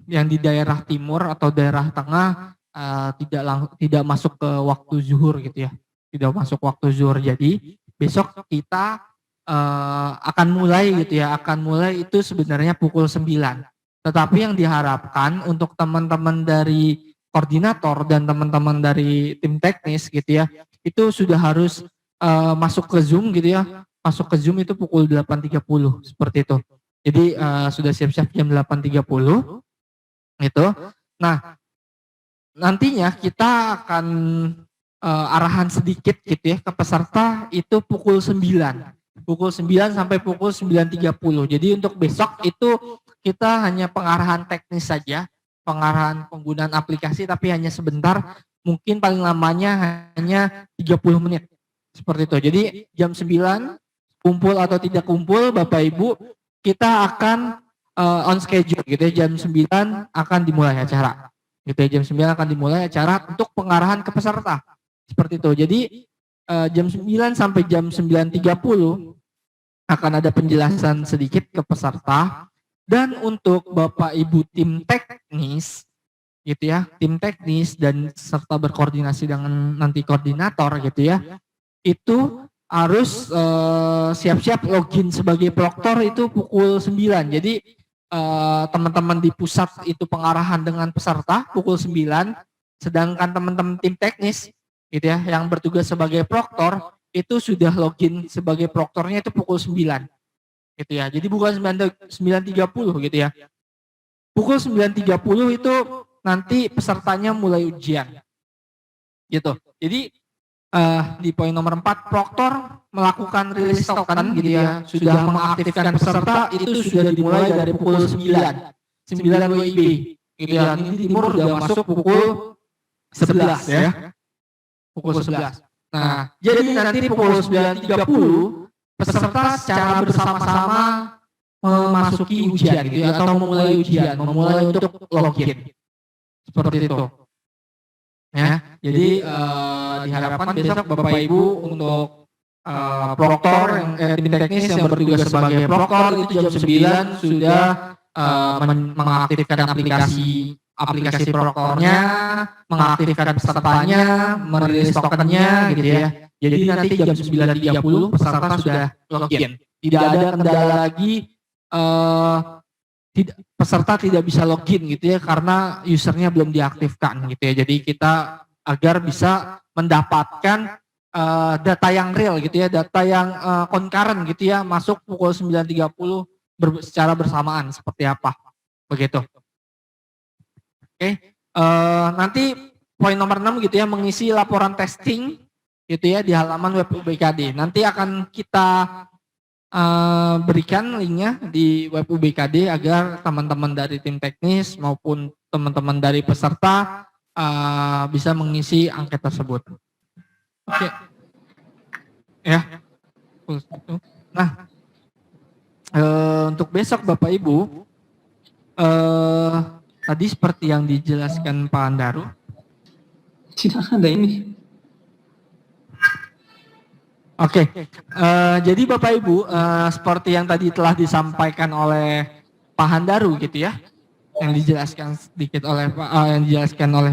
yang di daerah timur atau daerah tengah tidak masuk ke waktu zuhur gitu ya. Tidak masuk waktu zuhur. Jadi besok kita akan mulai gitu ya. Akan mulai itu sebenarnya pukul 9. Tetapi yang diharapkan untuk teman-teman dari koordinator dan teman-teman dari tim teknis gitu ya, itu sudah harus masuk ke Zoom gitu ya. Masuk ke Zoom itu pukul 8.30 seperti itu. Jadi sudah siap-siap jam 8.30 gitu. Nah, nantinya kita akan arahan sedikit gitu ya ke peserta itu pukul 9. Pukul 9 sampai pukul 9.30. Jadi untuk besok itu kita hanya pengarahan teknis saja, pengarahan penggunaan aplikasi tapi hanya sebentar, mungkin paling lamanya hanya 30 menit. Seperti itu. Jadi jam 9 kumpul atau tidak kumpul Bapak Ibu, kita akan on schedule gitu ya, jam 9 akan dimulai acara. Gitu ya, jam 9 akan dimulai acara untuk pengarahan ke peserta. Seperti itu. Jadi jam 9 sampai jam 9.30 akan ada penjelasan sedikit ke peserta. Dan untuk Bapak Ibu tim teknis gitu ya, tim teknis dan serta berkoordinasi dengan nanti koordinator gitu ya, itu harus siap-siap login sebagai proktor itu pukul 9. Jadi teman-teman di pusat itu pengarahan dengan peserta pukul 9, sedangkan teman-teman tim teknis gitu ya yang bertugas sebagai proktor itu sudah login sebagai proktornya itu pukul 9 gitu ya. Jadi bukan 9.30 gitu ya. Pukul 9.30 itu nanti pesertanya mulai ujian. Gitu. Jadi di poin nomor 4 proktor melakukan rilis token gitu ya, sudah mengaktifkan peserta itu sudah dimulai dari pukul 9 WIB gitu ya. Ini timur sudah masuk pukul 11 ya. Pukul 11. Nah, jadi nanti pukul 9.30 peserta secara bersama-sama memasuki ujian gitu ya, atau memulai ujian, memulai untuk login. Seperti itu. Ya, jadi diharapkan besok Bapak Ibu untuk proktor tim teknis yang bertugas sebagai proktor itu jam 9 sudah mengaktifkan aplikasi proktornya, mengaktifkan pesertanya, merilis tokennya gitu ya. Jadi nanti jam 9.30 peserta sudah login. Tidak ada kendala lagi peserta tidak bisa login gitu ya karena usernya belum diaktifkan gitu ya. Jadi kita agar bisa mendapatkan data yang real gitu ya, data yang concurrent gitu ya, masuk pukul 9.30 secara bersamaan seperti apa. Begitu. Oke. Nanti poin nomor 6 gitu ya, mengisi laporan testing gitu ya di halaman web UBKD. Nanti akan kita berikan linknya di web UBKD agar teman-teman dari tim teknis maupun teman-teman dari peserta bisa mengisi angket tersebut. Oke. Ya. Nah, untuk besok Bapak Ibu, tadi seperti yang dijelaskan Pak Andaru. Tidak ada ini. Oke, jadi Bapak Ibu, seperti yang tadi telah disampaikan oleh Pak Handaru gitu ya, yang dijelaskan sedikit oleh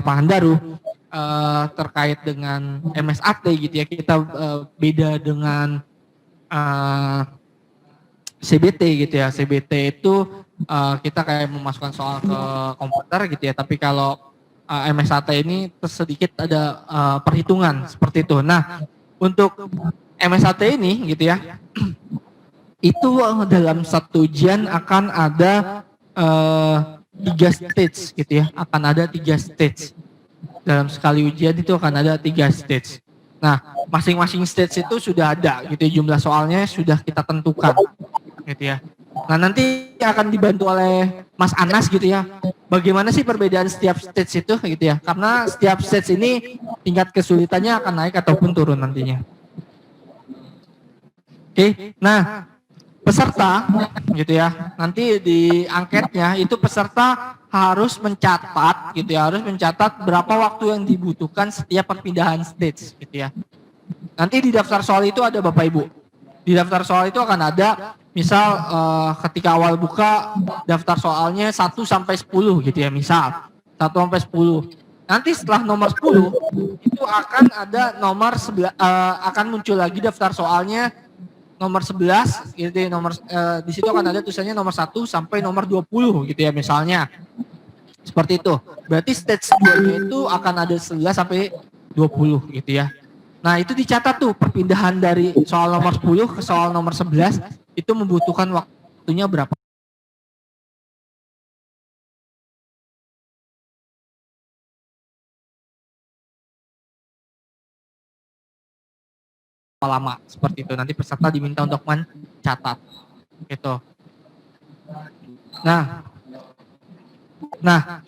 Pak Handaru terkait dengan MSAT gitu ya, kita beda dengan CBT gitu ya. CBT itu kita kayak memasukkan soal ke komputer gitu ya, tapi kalau MSAT ini sedikit ada perhitungan seperti itu. Nah, untuk MSAT ini gitu ya, itu dalam satu ujian akan ada 3 stage gitu ya, akan ada 3 stage. Dalam sekali ujian itu akan ada 3 stage. Nah, masing-masing stage itu sudah ada gitu ya, jumlah soalnya sudah kita tentukan gitu ya. Nah, nanti akan dibantu oleh Mas Anas gitu ya. Bagaimana sih perbedaan setiap stage itu gitu ya? Karena setiap stage ini tingkat kesulitannya akan naik ataupun turun nantinya. Oke, nah peserta gitu ya, nanti di angketnya itu peserta harus mencatat gitu ya, harus mencatat berapa waktu yang dibutuhkan setiap perpindahan stage gitu ya. Nanti di daftar soal itu ada Bapak Ibu. Di daftar soal itu akan ada Misal ketika awal buka daftar soalnya 1 sampai 10 gitu ya, misal 1 sampai 10. Nanti setelah nomor 10 itu akan ada akan muncul lagi daftar soalnya nomor 11 gitu ya, di situ akan ada tulisannya nomor 1 sampai nomor 20 gitu ya misalnya. Seperti itu. Berarti stage 2-nya itu akan ada 11 sampai 20 gitu ya. Nah, itu dicatat tuh perpindahan dari soal nomor 10 ke soal nomor 11 itu membutuhkan waktunya berapa lama seperti itu. Nanti peserta diminta untuk mencatat gitu. Nah,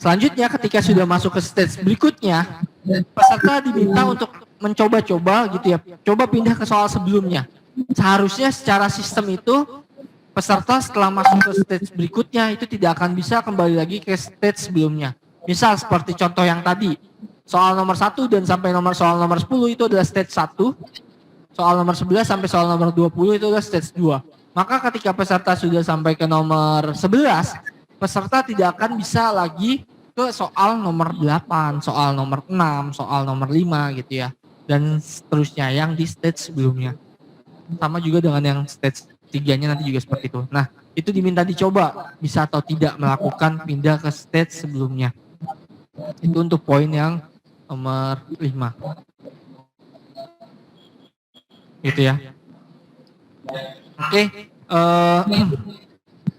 selanjutnya ketika sudah masuk ke stage berikutnya, peserta diminta untuk mencoba-coba gitu ya, coba pindah ke soal sebelumnya. Seharusnya secara sistem itu peserta setelah masuk ke stage berikutnya itu tidak akan bisa kembali lagi ke stage sebelumnya. Misal seperti contoh yang tadi, soal nomor 1 dan sampai soal nomor 10 itu adalah stage 1, soal nomor 11 sampai soal nomor 20 itu adalah stage 2. Maka ketika peserta sudah sampai ke nomor 11, peserta tidak akan bisa lagi ke soal nomor 8, soal nomor 6, soal nomor 5 gitu ya. Dan seterusnya yang di stage sebelumnya. Sama juga dengan yang stage 3-nya nanti juga seperti itu. Nah, itu diminta dicoba bisa atau tidak melakukan pindah ke stage sebelumnya. Itu untuk poin yang nomor 5. Gitu ya. Oke.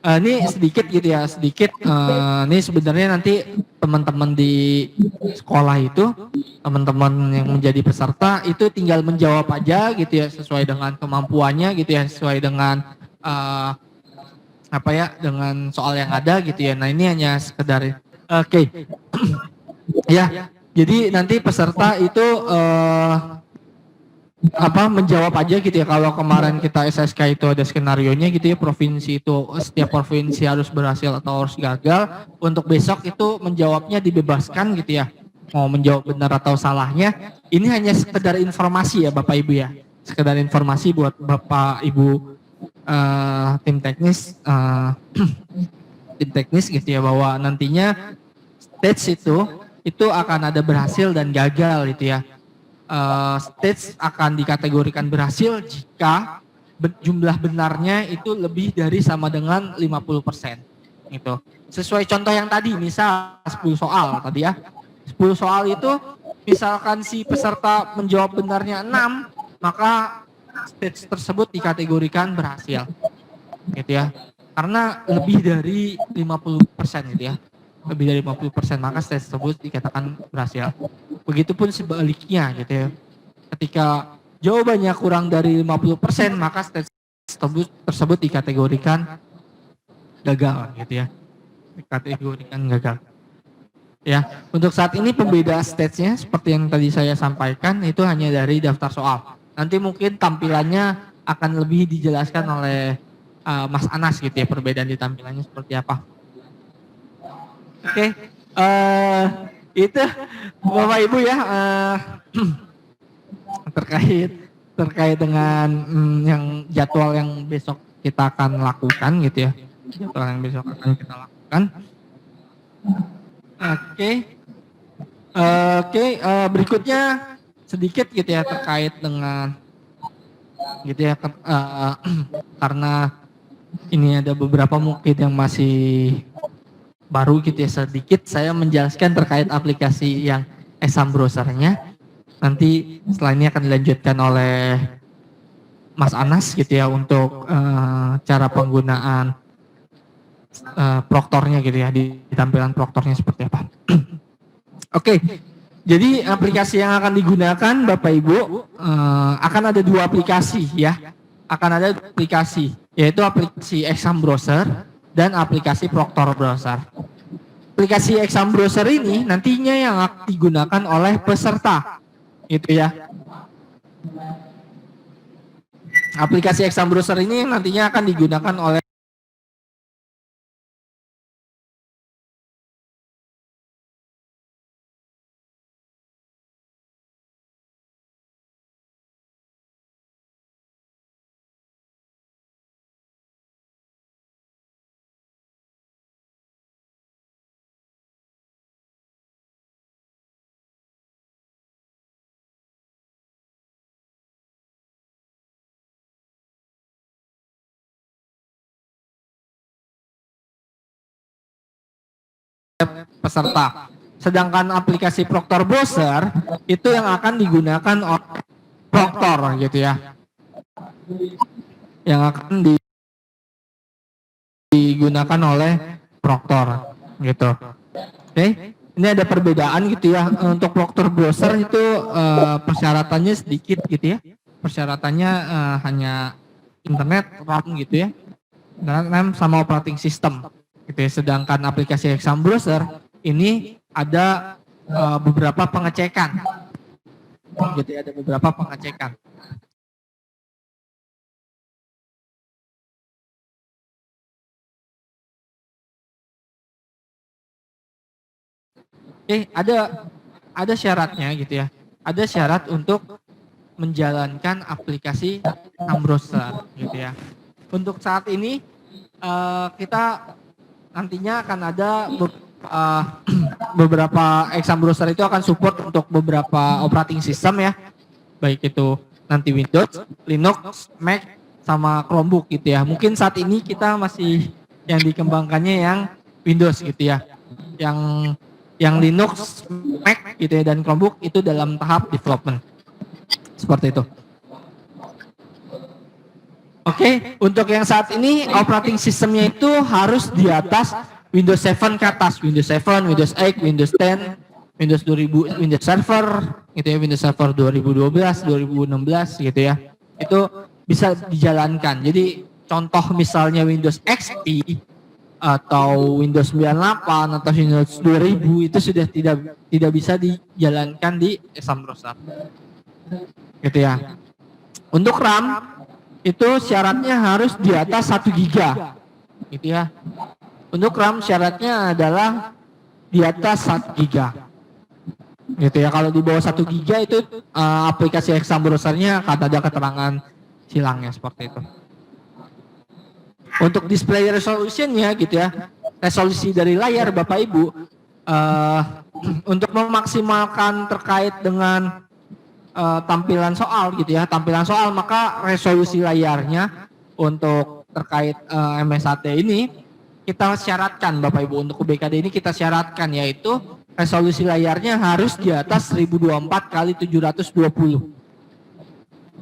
Ini sedikit gitu ya, ini sebenarnya nanti teman-teman di sekolah itu, teman-teman yang menjadi peserta itu tinggal menjawab aja gitu ya sesuai dengan kemampuannya gitu ya, sesuai dengan dengan soal yang ada gitu ya. Nah, ini hanya sekedar oke. Ya, jadi nanti peserta itu menjawab aja gitu ya. Kalau kemarin kita SSK itu ada skenarionya gitu ya, provinsi itu setiap provinsi harus berhasil atau harus gagal. Untuk besok itu menjawabnya dibebaskan gitu ya, mau menjawab benar atau salahnya. Ini hanya sekedar informasi ya Bapak Ibu ya, sekedar informasi buat Bapak Ibu tim teknis tim teknis gitu ya, bahwa nantinya stage itu akan ada berhasil dan gagal gitu ya. Stage akan dikategorikan berhasil jika jumlah benarnya itu lebih dari sama dengan 50% gitu. Sesuai contoh yang tadi, misal 10 soal tadi ya. 10 soal itu misalkan si peserta menjawab benarnya 6, maka stage tersebut dikategorikan berhasil gitu ya. Karena lebih dari 50% gitu ya. Lebih dari 50% maka stage tersebut dikatakan berhasil. Begitupun sebaliknya gitu ya. Ketika jawabannya kurang dari 50% maka stage tersebut dikategorikan gagal gitu ya. Dikategorikan gagal. Ya, untuk saat ini pembeda stage-nya seperti yang tadi saya sampaikan itu hanya dari daftar soal. Nanti mungkin tampilannya akan lebih dijelaskan oleh Mas Anas gitu ya, perbedaan di tampilannya seperti apa. Oke, itu Bapak Ibu ya terkait dengan yang jadwal yang besok kita akan lakukan gitu ya. Jadwal yang besok akan kita lakukan. Oke. Berikutnya sedikit gitu ya terkait dengan gitu ya karena ini ada beberapa mungkin yang masih baru gitu ya, sedikit saya menjelaskan terkait aplikasi yang exam browsernya. Nanti setelah ini akan dilanjutkan oleh Mas Anas gitu ya untuk cara penggunaan proktornya gitu ya, di tampilan proktornya seperti apa. Oke, jadi aplikasi yang akan digunakan Bapak Ibu akan ada 2 aplikasi ya. Akan ada 2 aplikasi, yaitu aplikasi exam browser dan aplikasi proktor browser. Aplikasi exam browser ini nantinya yang akan digunakan oleh peserta gitu ya. Aplikasi exam browser ini nantinya akan digunakan oleh peserta. Sedangkan aplikasi Proctor Browser itu yang akan digunakan oleh Proctor gitu ya. Yang akan digunakan oleh Proctor gitu. Oke. Ini ada perbedaan gitu ya. Untuk Proctor Browser itu persyaratannya sedikit gitu ya. Persyaratannya hanya internet, RAM gitu ya. RAM sama operating system gitu ya. Sedangkan aplikasi Exam Browser ini ada beberapa pengecekan gitu ya, ada beberapa pengecekan. Ada syaratnya gitu ya. Ada syarat untuk menjalankan aplikasi Exam Browser gitu ya. Untuk saat ini kita nantinya akan ada beberapa Exam Browser itu akan support untuk beberapa operating system ya. Baik itu nanti Windows, Linux, Mac, sama Chromebook gitu ya. Mungkin saat ini kita masih yang dikembangkannya yang Windows gitu ya. Yang Linux, Mac gitu ya, dan Chromebook itu dalam tahap development. Seperti itu. Oke, untuk yang saat ini operating systemnya itu harus di atas Windows 7 ke atas, Windows 7, Windows 8, Windows 10, Windows 2000, Windows Server, gitu ya, Windows Server 2012, 2016 gitu ya. Itu bisa dijalankan. Jadi contoh misalnya Windows XP atau Windows 98 atau Windows 2000 itu sudah tidak bisa dijalankan di Exam Browser. Gitu ya. Untuk RAM itu syaratnya harus di atas 1 GB. Gitu ya. Untuk RAM syaratnya adalah di atas 1 GB. Gitu ya. Kalau di bawah 1 GB itu aplikasi Exam Browser-nya akan ada keterangan silangnya seperti itu. Untuk display resolution-nya gitu ya. Resolusi dari layar Bapak Ibu untuk memaksimalkan terkait dengan tampilan soal gitu ya, tampilan soal, maka resolusi layarnya untuk terkait MSAT ini kita syaratkan Bapak Ibu, untuk UBKD ini kita syaratkan, yaitu resolusi layarnya harus di atas 1024 kali 720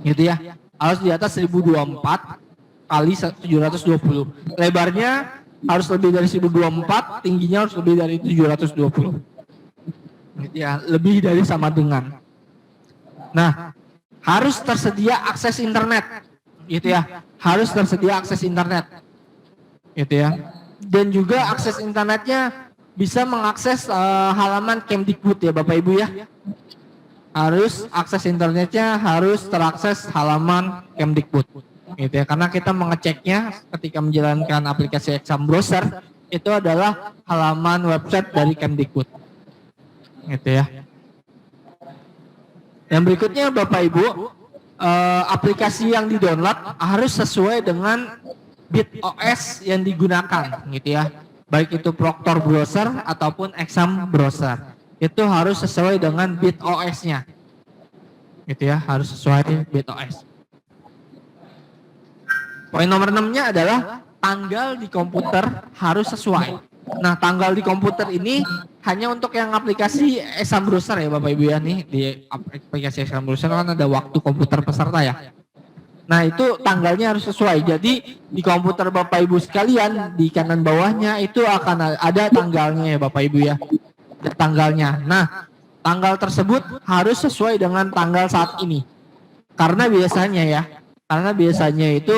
gitu ya, harus di atas 1024 kali 720, lebarnya harus lebih dari 1024, tingginya harus lebih dari 720 gitu ya, lebih dari sama dengan. Nah, harus tersedia akses internet, gitu ya. Harus tersedia akses internet, gitu ya. Dan juga akses internetnya bisa mengakses halaman Kemdikbud ya, Bapak Ibu ya. Harus akses internetnya harus terakses halaman Kemdikbud, gitu ya. Karena kita mengeceknya ketika menjalankan aplikasi Exam Browser itu adalah halaman website dari Kemdikbud, gitu ya. Yang berikutnya Bapak Ibu, aplikasi yang di-download harus sesuai dengan bit OS yang digunakan gitu ya. Baik itu Proctor Browser ataupun Exam Browser. Itu harus sesuai dengan bit OS-nya. Gitu ya, harus sesuai bit OS. Poin nomor 6-nya adalah tanggal di komputer harus sesuai. Nah, tanggal di komputer ini hanya untuk yang aplikasi Exam Browser ya Bapak Ibu ya, nih di aplikasi Exam Browser kan ada waktu komputer peserta ya. Nah, itu tanggalnya harus sesuai. Jadi di komputer Bapak Ibu sekalian di kanan bawahnya itu akan ada tanggalnya ya Bapak Ibu ya. Tanggalnya. Nah, tanggal tersebut harus sesuai dengan tanggal saat ini. Karena biasanya itu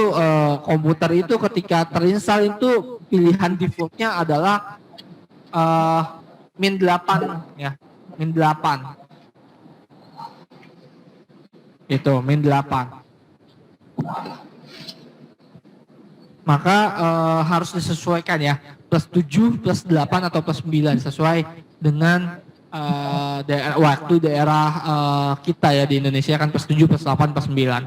komputer itu ketika terinstall itu pilihan defaultnya adalah min 8 ya, min 8. Itu min 8. Maka harus disesuaikan ya, plus 7, plus 8 atau plus 9 sesuai dengan waktu daerah kita ya di Indonesia kan plus 7, plus 8, plus 9.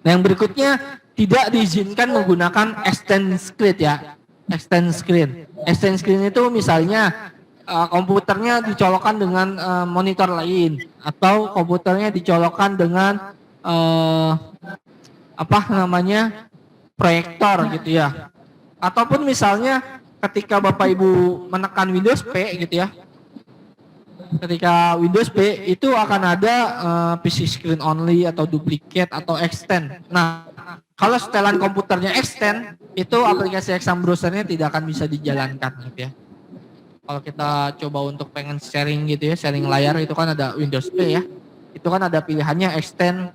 Nah, yang berikutnya tidak diizinkan menggunakan extend screen ya. Extend screen. Extend screen itu misalnya komputernya dicolokkan dengan monitor lain atau komputernya dicolokkan dengan proyektor gitu ya. Ataupun misalnya ketika Bapak Ibu menekan Windows P gitu ya. Ketika Windows P itu akan ada PC screen only atau duplicate atau extend. Nah, kalau setelan komputernya extend, itu aplikasi exam browsernya tidak akan bisa dijalankan gitu ya. Kalau kita coba untuk pengen sharing gitu ya, sharing layar itu kan ada Windows P ya. Itu kan ada pilihannya extend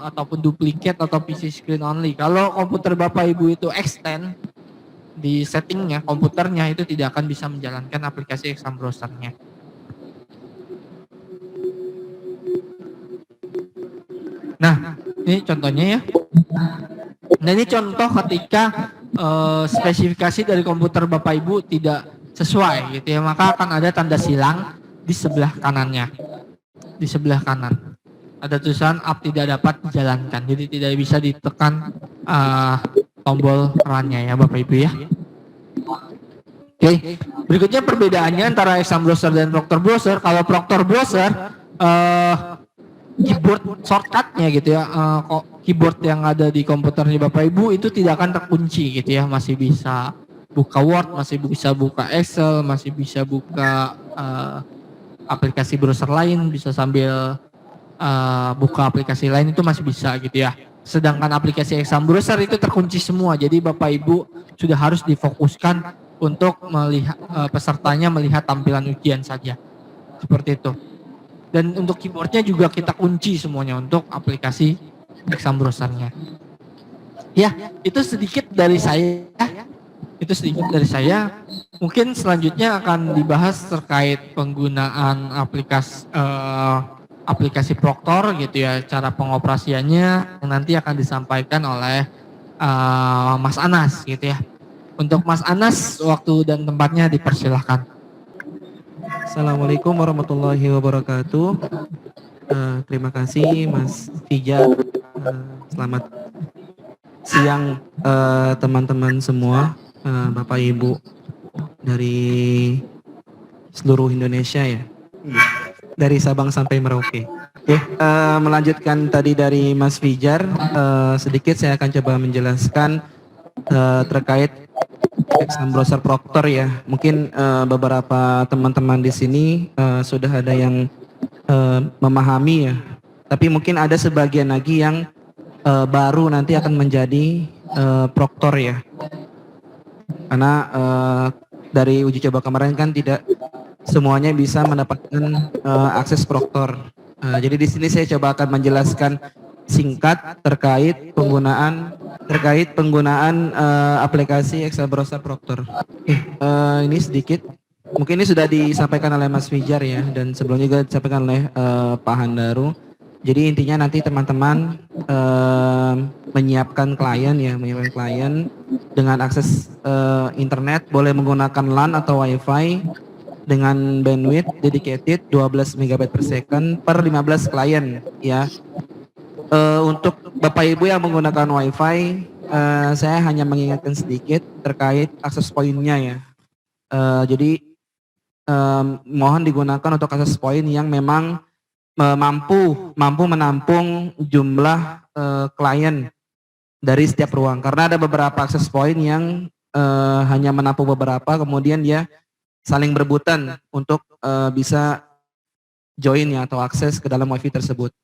ataupun duplicate atau PC screen only. Kalau komputer Bapak Ibu itu extend, di settingnya komputernya itu tidak akan bisa menjalankan aplikasi exam browsernya. Nah, ini contohnya ya. Nah, ini contoh ketika spesifikasi dari komputer Bapak Ibu tidak sesuai gitu ya, maka akan ada tanda silang di sebelah kanannya. Di sebelah kanan. Ada tulisan up tidak dapat dijalankan. Jadi tidak bisa ditekan tombol run-nya ya Bapak Ibu ya. Oke. Berikutnya perbedaannya antara exam browser dan proctor browser. Kalau proctor browser keyboard shortcutnya gitu ya, keyboard yang ada di komputernya Bapak Ibu itu tidak akan terkunci gitu ya, masih bisa buka Word, masih bisa buka Excel, masih bisa buka aplikasi browser lain, bisa sambil buka aplikasi lain itu masih bisa gitu ya. Sedangkan aplikasi exam browser itu terkunci semua, jadi Bapak Ibu sudah harus difokuskan untuk melihat pesertanya melihat tampilan ujian saja, seperti itu. Dan untuk keyboardnya juga kita kunci semuanya untuk aplikasi exam browsernya. Ya, itu sedikit dari saya. Itu sedikit dari saya. Mungkin selanjutnya akan dibahas terkait penggunaan aplikasi Proctor gitu ya, cara pengoperasiannya yang nanti akan disampaikan oleh Mas Anas gitu ya. Untuk Mas Anas, waktu dan tempatnya dipersilahkan. Assalamualaikum warahmatullahi wabarakatuh. Terima kasih Mas Fijar. Selamat siang teman-teman semua, Bapak Ibu dari seluruh Indonesia ya, dari Sabang sampai Merauke. Melanjutkan tadi dari Mas Fijar, sedikit saya akan coba menjelaskan terkait exam browser Proctor ya. Mungkin beberapa teman-teman di sini sudah ada yang memahami ya. Tapi mungkin ada sebagian lagi yang baru nanti akan menjadi Proctor ya. Karena dari uji coba kemarin kan tidak semuanya bisa mendapatkan akses Proctor. Jadi di sini saya coba akan menjelaskan singkat terkait penggunaan aplikasi exam browser Proctor. Ini sedikit, mungkin ini sudah disampaikan oleh Mas Fijar ya, dan sebelumnya juga disampaikan oleh Pak Handaru. Jadi intinya nanti teman-teman menyiapkan klien dengan akses internet, boleh menggunakan LAN atau WiFi dengan bandwidth dedicated 12 MB per second per 15 klien ya. Untuk Bapak Ibu yang menggunakan WiFi, saya hanya mengingatkan sedikit terkait akses poinnya ya. Jadi mohon digunakan untuk akses poin yang memang mampu menampung jumlah klien dari setiap ruang. Karena ada beberapa akses poin yang hanya menampung beberapa, kemudian dia saling berebutan untuk bisa join ya atau akses ke dalam WiFi tersebut.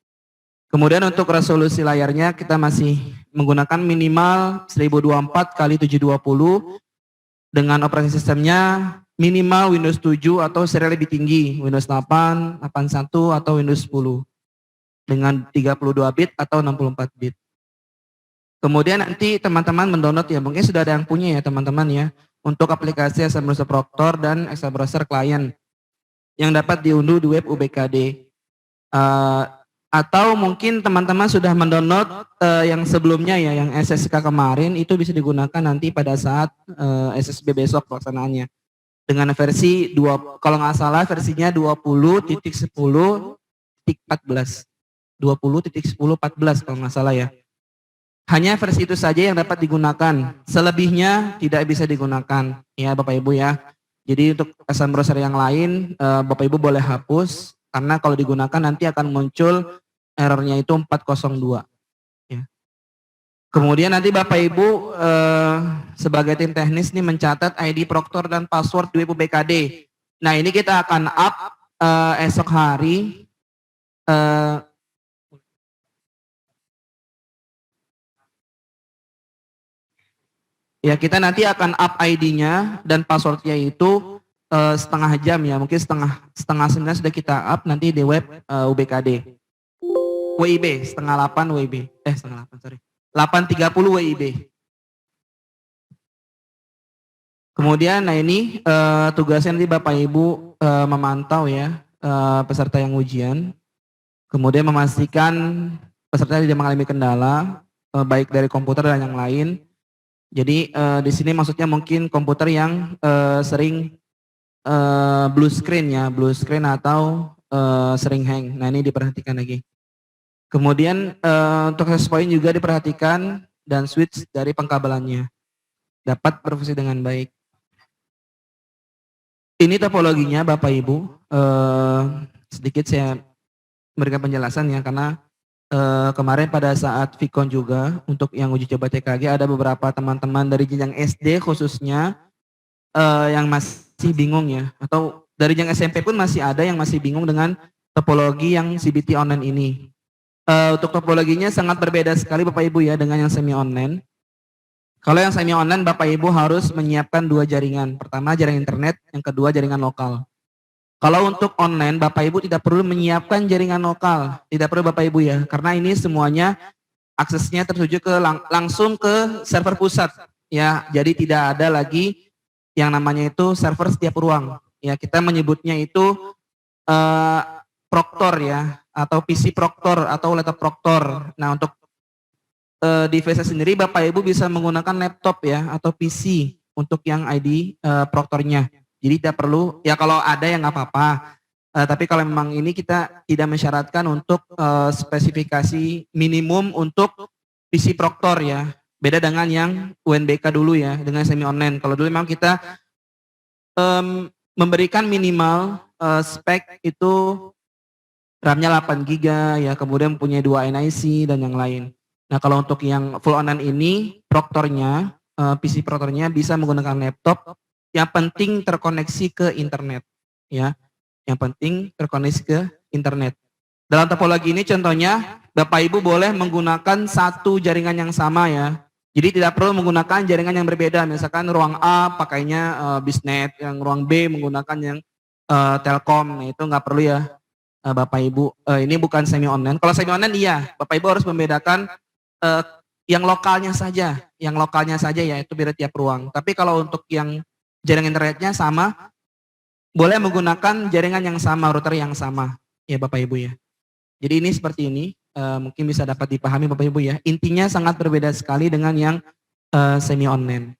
Kemudian untuk resolusi layarnya kita masih menggunakan minimal 1024 x 720 dengan operasi sistemnya minimal Windows 7 atau serial lebih tinggi, Windows 8, 81 atau Windows 10 dengan 32 bit atau 64 bit. Kemudian nanti teman-teman mendownload ya, mungkin sudah ada yang punya ya teman-teman ya, untuk aplikasi exam browser Proctor dan exam browser client yang dapat diunduh di web UBKD. Atau mungkin teman-teman sudah mendownload yang sebelumnya ya, yang SSK kemarin, itu bisa digunakan nanti pada saat SSB besok pelaksanaannya. Dengan versi kalau nggak salah versinya 20.10.14. 20.10.14 kalau nggak salah ya. Hanya versi itu saja yang dapat digunakan. Selebihnya tidak bisa digunakan ya Bapak Ibu ya. Jadi untuk exam browser yang lain Bapak Ibu boleh hapus, karena kalau digunakan nanti akan muncul errornya itu 402 ya. Kemudian nanti Bapak Ibu sebagai tim teknis nih mencatat ID Proktor dan password di web UBKD. Nah ini kita akan up esok hari. Ya kita nanti akan up ID-nya dan passwordnya itu setengah jam ya, mungkin setengah 9 sudah kita up nanti di web UBKD. WIB setengah 8 WIB, setengah 8 sorry. 8.30 WIB. Kemudian, nah ini tugasnya nanti Bapak Ibu memantau ya peserta yang ujian. Kemudian memastikan peserta tidak mengalami kendala, baik dari komputer dan yang lain. Jadi di sini maksudnya mungkin komputer yang sering blue screen ya, blue screen atau sering hang. Nah ini diperhatikan lagi. Kemudian untuk access point juga diperhatikan dan switch dari pengkabelannya dapat berfungsi dengan baik. Ini topologinya Bapak Ibu. Sedikit saya memberikan penjelasan ya karena kemarin pada saat Vicon juga untuk yang uji coba TKG ada beberapa teman-teman dari jenjang SD khususnya yang masih bingung ya, atau dari jenjang SMP pun masih ada yang masih bingung dengan topologi yang CBT online ini. Untuk topologinya sangat berbeda sekali Bapak Ibu ya dengan yang semi online. Kalau yang semi online Bapak Ibu harus menyiapkan 2 jaringan. Pertama jaringan internet, yang kedua jaringan lokal. Kalau untuk online Bapak Ibu tidak perlu menyiapkan jaringan lokal, tidak perlu Bapak Ibu ya, karena ini semuanya aksesnya tertuju ke langsung ke server pusat ya. Jadi tidak ada lagi yang namanya itu server setiap ruang. Ya, kita menyebutnya itu Proktor ya, atau PC Proktor atau laptop Proktor. Nah, untuk device sendiri Bapak Ibu bisa menggunakan laptop ya atau PC untuk yang ID Proktornya. Jadi tidak perlu, ya kalau ada yang nggak apa-apa. Tapi kalau memang ini kita tidak mensyaratkan untuk spesifikasi minimum untuk PC Proktor ya. Beda dengan yang UNBK dulu ya, dengan semi online. Kalau dulu memang kita memberikan minimal spek itu RAM-nya 8 GB ya, kemudian punya 2 NIC dan yang lain. Nah kalau untuk yang full online ini, Proktornya, PC Proktornya bisa menggunakan laptop. Yang penting terkoneksi ke internet ya. Yang penting terkoneksi ke internet. Dalam topologi ini contohnya Bapak Ibu boleh menggunakan satu jaringan yang sama ya. Jadi tidak perlu menggunakan jaringan yang berbeda. Misalkan ruang A pakainya Bisnet, yang ruang B menggunakan yang Telkom. Nah itu nggak perlu ya Bapak Ibu. Ini bukan semi online. Kalau semi online iya, Bapak Ibu harus membedakan yang lokalnya saja. Yang lokalnya saja ya itu beda tiap ruang. Tapi kalau untuk yang jaringan internetnya sama, boleh menggunakan jaringan yang sama, router yang sama, ya Bapak Ibu ya. Jadi ini seperti ini, mungkin bisa dapat dipahami Bapak Ibu ya. Intinya sangat berbeda sekali dengan yang semi online.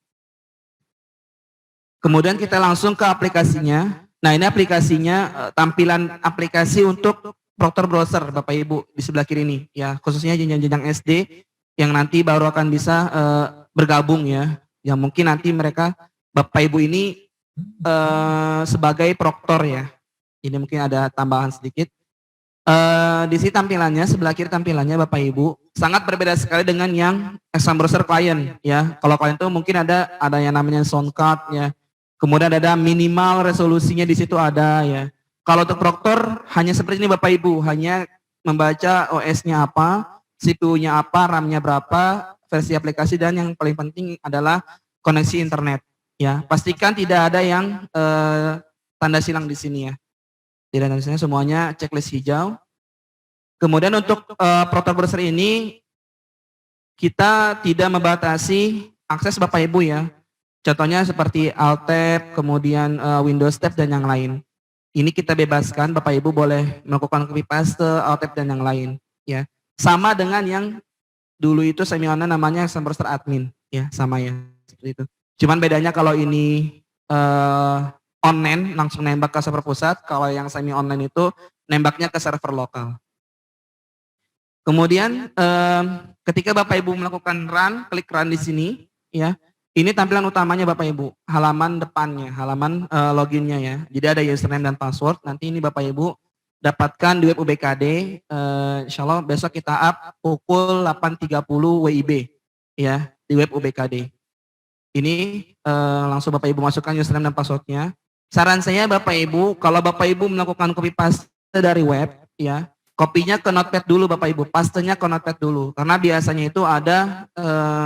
Kemudian kita langsung ke aplikasinya. Nah ini aplikasinya, tampilan aplikasi untuk Proktor Browser Bapak Ibu di sebelah kiri ini, ya khususnya jenjang-jenjang SD yang nanti baru akan bisa bergabung ya. Yang mungkin nanti mereka Bapak Ibu ini sebagai proktor ya. Ini mungkin ada tambahan sedikit. Di sini tampilannya, sebelah kiri tampilannya Bapak Ibu sangat berbeda sekali dengan yang Exam Browser Client ya. Kalau client itu mungkin ada yang namanya soundcard ya. Kemudian ada minimal resolusinya di situ ada ya. Kalau untuk proktor hanya seperti ini Bapak Ibu, hanya membaca OS-nya apa, CPU-nya apa, RAM-nya berapa, versi aplikasi, dan yang paling penting adalah koneksi internet. Ya, pastikan tidak ada yang tanda silang di sini ya. Tidak ada silang, semuanya checklist hijau. Kemudian untuk Proktor Browser ini kita tidak membatasi akses Bapak Ibu ya. Contohnya seperti Alt-Tab, kemudian Windows Tab dan yang lain. Ini kita bebaskan, Bapak Ibu boleh melakukan copy paste, Alt-Tab dan yang lain ya. Sama dengan yang dulu itu semi online namanya Exam Browser Admin ya, sama ya seperti itu. Cuman bedanya kalau ini online langsung nembak ke server pusat, kalau yang semi online itu nembaknya ke server lokal. Kemudian ketika Bapak Ibu melakukan run, klik run di sini ya. Ini tampilan utamanya Bapak Ibu, halaman depannya, halaman loginnya ya. Jadi ada username dan password. Nanti ini Bapak Ibu dapatkan di web UBKD. Insya Allah besok kita up pukul 8.30 WIB. ya di web UBKD. Ini langsung Bapak Ibu masukkan username dan passwordnya. Saran saya Bapak Ibu, kalau Bapak Ibu melakukan copy paste dari web, ya kopinya ke notepad dulu Bapak Ibu, pastenya ke notepad dulu, karena biasanya itu ada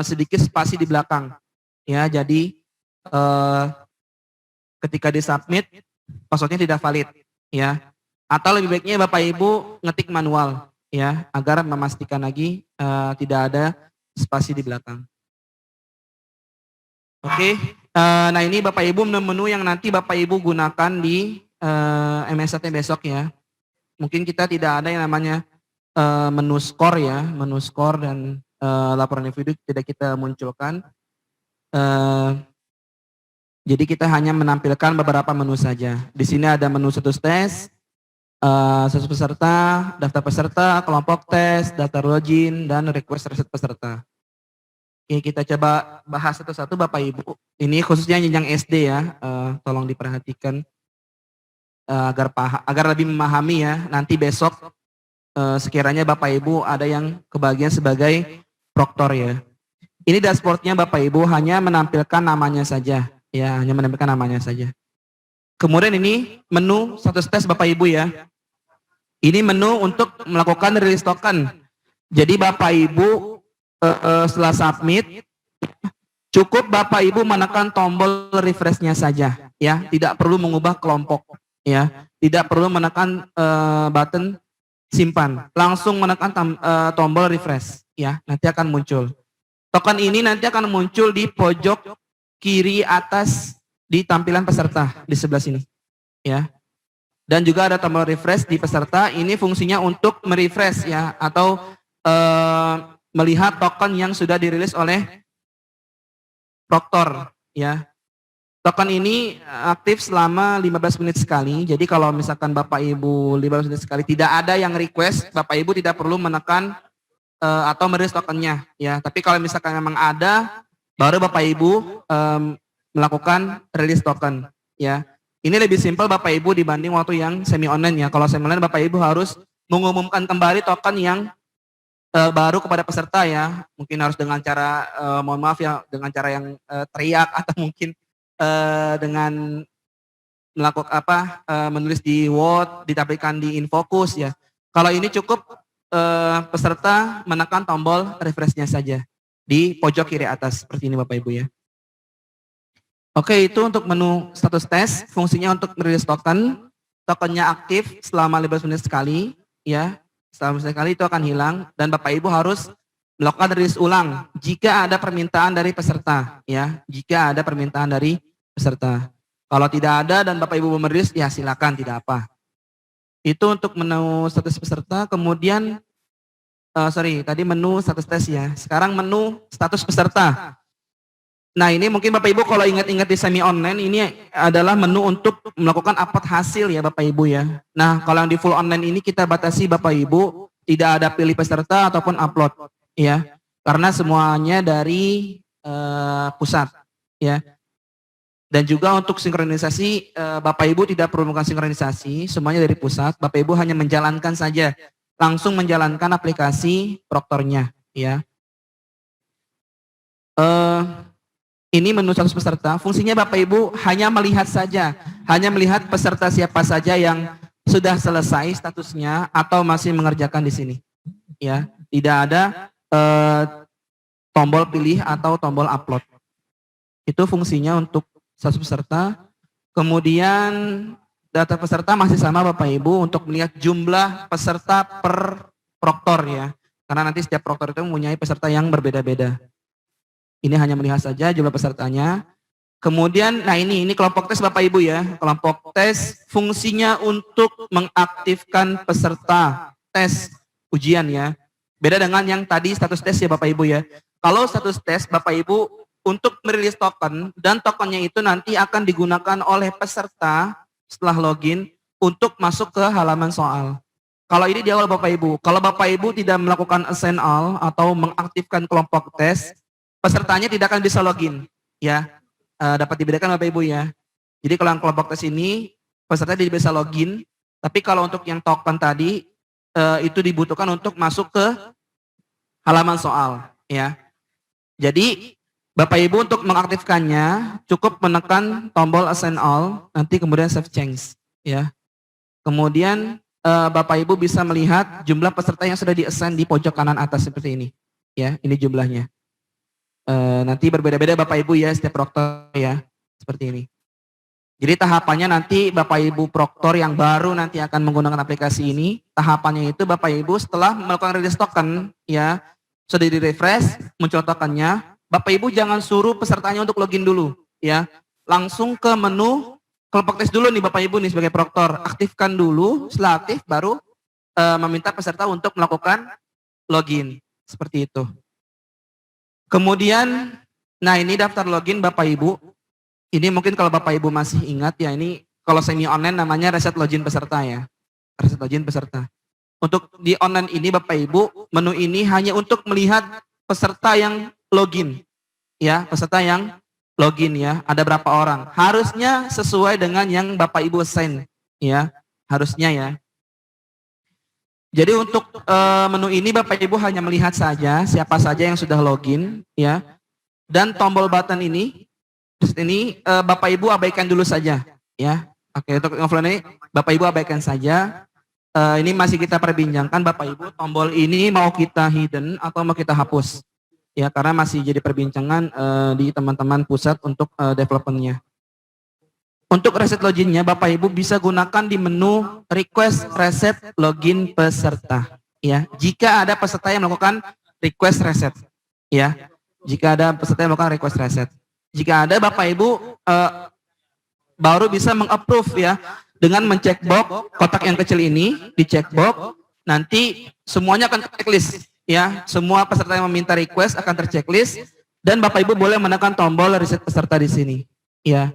sedikit spasi di belakang, ya. Jadi ketika disubmit passwordnya tidak valid, ya. Atau lebih baiknya Bapak Ibu ngetik manual, ya, agar memastikan lagi tidak ada spasi di belakang. Oke, nah ini Bapak Ibu menu yang nanti Bapak Ibu gunakan di MSAT besok ya. Mungkin kita tidak ada yang namanya menu skor ya, menu skor dan laporan individu tidak kita munculkan. Jadi kita hanya menampilkan beberapa menu saja. Di sini ada menu status tes, status peserta, daftar peserta, kelompok tes, daftar login, dan request reset peserta. Oke, kita coba bahas satu-satu Bapak Ibu. Ini khususnya jenjang SD ya, tolong diperhatikan agar lebih memahami ya. Nanti besok sekiranya Bapak Ibu ada yang kebagian sebagai proktor ya. Ini dashboardnya Bapak Ibu hanya menampilkan namanya saja, ya, hanya menampilkan namanya saja. Kemudian ini menu status tes Bapak Ibu ya. Ini menu untuk melakukan release token. Jadi Bapak Ibu setelah submit, cukup Bapak Ibu menekan tombol refresh-nya saja, ya, tidak perlu mengubah kelompok, ya, tidak perlu menekan button simpan, langsung menekan tombol refresh, ya, nanti akan muncul. Token ini nanti akan muncul di pojok kiri atas di tampilan peserta di sebelah sini, ya. Dan juga ada tombol refresh di peserta. Ini fungsinya untuk merefresh ya, atau melihat token yang sudah dirilis oleh proktor ya. Token ini aktif selama 15 menit sekali. Jadi kalau misalkan Bapak Ibu 15 menit sekali tidak ada yang request, Bapak Ibu tidak perlu menekan atau merilis tokennya ya. Tapi kalau misalkan memang ada, baru Bapak Ibu melakukan release token ya. Ini lebih simpel Bapak Ibu dibanding waktu yang semi online ya. Kalau semi online Bapak Ibu harus mengumumkan kembali token yang baru kepada peserta ya. Mungkin harus dengan cara mohon maaf ya, dengan cara yang teriak atau mungkin dengan melakukan menulis di Word, ditampilkan di InFocus ya. Kalau ini cukup peserta menekan tombol refresh-nya saja di pojok kiri atas seperti ini Bapak Ibu ya. Oke, itu untuk menu status tes, fungsinya untuk merilis token. Tokennya aktif selama 15 menit sekali, ya. Selama 15 menit sekali itu akan hilang dan Bapak Ibu harus melakukan rilis ulang jika ada permintaan dari peserta, ya. Jika ada permintaan dari peserta. Kalau tidak ada dan Bapak Ibu merilis, ya silakan, tidak apa. Itu untuk menu status peserta. Kemudian tadi menu status tes ya. Sekarang menu status peserta. Nah ini mungkin Bapak Ibu kalau ingat-ingat di semi online ini adalah menu untuk melakukan upload hasil ya Bapak Ibu ya. Nah kalau yang di full online ini kita batasi Bapak Ibu tidak ada pilih peserta ataupun upload ya. Karena semuanya dari pusat ya. Dan juga untuk sinkronisasi Bapak Ibu tidak perlu melakukan sinkronisasi, semuanya dari pusat. Bapak Ibu hanya menjalankan saja, langsung menjalankan aplikasi proktornya ya. Ini menu status peserta, fungsinya Bapak Ibu hanya melihat saja, hanya melihat peserta siapa saja yang sudah selesai statusnya atau masih mengerjakan di sini. Ya, tidak ada tombol pilih atau tombol upload. Itu fungsinya untuk status peserta. Kemudian data peserta masih sama Bapak Ibu untuk melihat jumlah peserta per proktor ya. Karena nanti setiap proktor itu mempunyai peserta yang berbeda-beda. Ini hanya melihat saja jumlah pesertanya. Kemudian, nah ini kelompok tes Bapak Ibu ya. Kelompok tes fungsinya untuk mengaktifkan peserta tes ujian ya. Beda dengan yang tadi status tes ya Bapak Ibu ya. Kalau status tes Bapak Ibu untuk merilis token dan tokennya itu nanti akan digunakan oleh peserta setelah login untuk masuk ke halaman soal. Kalau ini di awal Bapak Ibu. Kalau Bapak Ibu tidak melakukan assign all atau mengaktifkan kelompok tes, pesertanya tidak akan bisa login, ya. Dapat dibedakan Bapak Ibu ya. Jadi kalau yang kelompok tes ini peserta tidak bisa login, tapi kalau untuk yang token tadi itu dibutuhkan untuk masuk ke halaman soal, ya. Jadi Bapak Ibu untuk mengaktifkannya cukup menekan tombol assign all, nanti kemudian save change ya. Kemudian Bapak Ibu bisa melihat jumlah peserta yang sudah di-assign di pojok kanan atas seperti ini. Ya, ini jumlahnya. Nanti berbeda-beda Bapak Ibu ya setiap proktor ya, seperti ini. Jadi tahapannya nanti Bapak Ibu proktor yang baru nanti akan menggunakan aplikasi ini, tahapannya itu Bapak Ibu setelah melakukan release token ya, sudah di-refresh, muncul tokennya, Bapak Ibu jangan suruh pesertanya untuk login dulu ya. Langsung ke menu kelompok tes dulu nih Bapak Ibu nih sebagai proktor. Aktifkan dulu, setelah aktif baru meminta peserta untuk melakukan login. Seperti itu. Kemudian, nah ini daftar login Bapak Ibu. Ini mungkin kalau Bapak Ibu masih ingat ya, ini kalau semi online namanya reset login peserta ya. Reset login peserta. Untuk di online ini Bapak Ibu, menu ini hanya untuk melihat peserta yang login. Ya, peserta yang login ya. Ada berapa orang? Harusnya sesuai dengan yang Bapak Ibu assign ya. Harusnya ya. Jadi untuk menu ini Bapak Ibu hanya melihat saja siapa saja yang sudah login ya. Dan tombol button ini Bapak Ibu abaikan dulu saja ya. Oke, untuk offline ini Bapak Ibu abaikan saja. Ini masih kita perbincangkan Bapak Ibu, tombol ini mau kita hidden atau mau kita hapus. Ya, karena masih jadi perbincangan di teman-teman pusat untuk developmentnya. Untuk reset loginnya Bapak Ibu bisa gunakan di menu request reset login peserta. Ya, jika ada peserta yang melakukan request reset. Ya, jika ada peserta yang melakukan request reset. Jika ada Bapak Ibu baru bisa meng-approve ya dengan mencek box kotak yang kecil ini di check box, nanti semuanya akan checklist ya. Semua peserta yang meminta request akan terchecklist dan Bapak Ibu boleh menekan tombol reset peserta di sini. Ya.